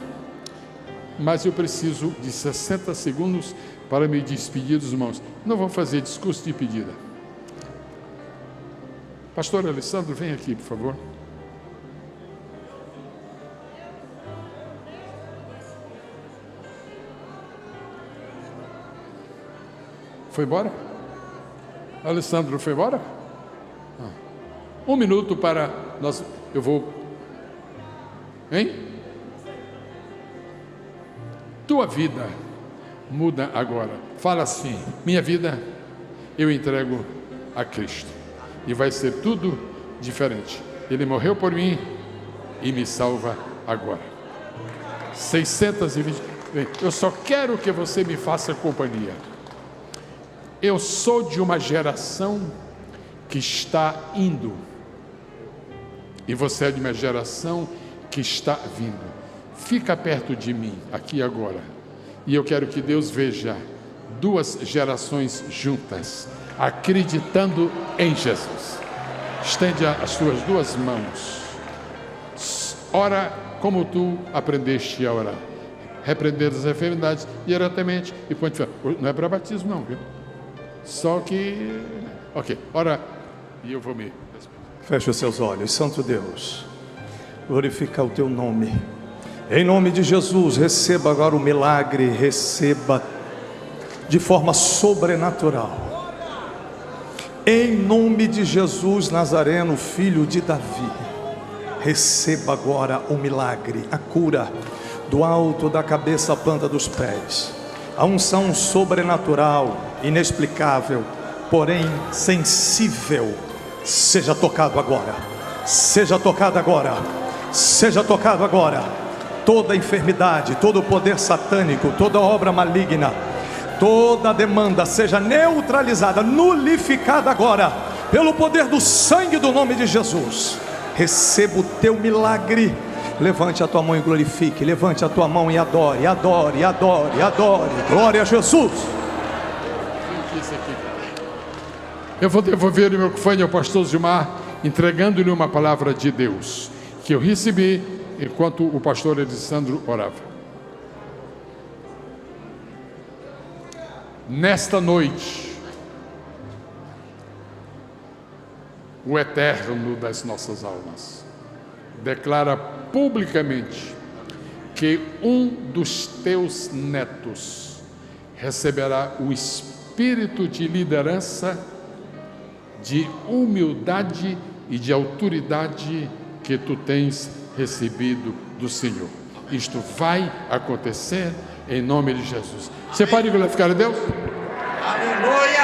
C: Mas eu preciso de 60 segundos para me despedir dos irmãos. Não vou fazer discurso de pedida. Pastor Alessandro, vem aqui, por favor. Foi embora? Alessandro foi embora? Um minuto para nós. Eu vou. Hein? Tua vida muda agora. Fala assim: minha vida eu entrego a Cristo. E vai ser tudo diferente. Ele morreu por mim e me salva agora. 620. Eu só quero que você me faça companhia. Eu sou de uma geração que está indo. E você é de uma geração que está vindo. Fica perto de mim, aqui e agora. E eu quero que Deus veja duas gerações juntas, acreditando em Jesus. Estende as tuas duas mãos. Ora como tu aprendeste a orar. Repreender as enfermidades diretamente e põe. Não é para batismo não, viu? Só que... Ok, ora, e eu vou me...
I: Feche os seus olhos. Santo Deus, glorifica o teu nome. Em nome de Jesus, receba agora o milagre, receba de forma sobrenatural. Em nome de Jesus Nazareno, filho de Davi, receba agora o milagre, a cura, do alto da cabeça à planta dos pés. A unção sobrenatural, inexplicável, porém sensível, seja tocado agora, seja tocado agora, seja tocado agora. Toda enfermidade, todo poder satânico, toda obra maligna, toda demanda seja neutralizada, nulificada agora, pelo poder do sangue do nome de Jesus. Receba o teu milagre. Levante a tua mão e glorifique. Levante a tua mão e adore, adore, adore, adore. Glória a Jesus.
C: Eu vou devolver o microfone ao pastor Zilmar, entregando-lhe uma palavra de Deus, que eu recebi enquanto o pastor Alessandro orava. Nesta noite, o Eterno das nossas almas declara publicamente que um dos teus netos receberá o espírito de liderança, de humildade e de autoridade que tu tens recebido do Senhor. Isto vai acontecer em nome de Jesus. Você pode glorificar a Deus?
D: Aleluia!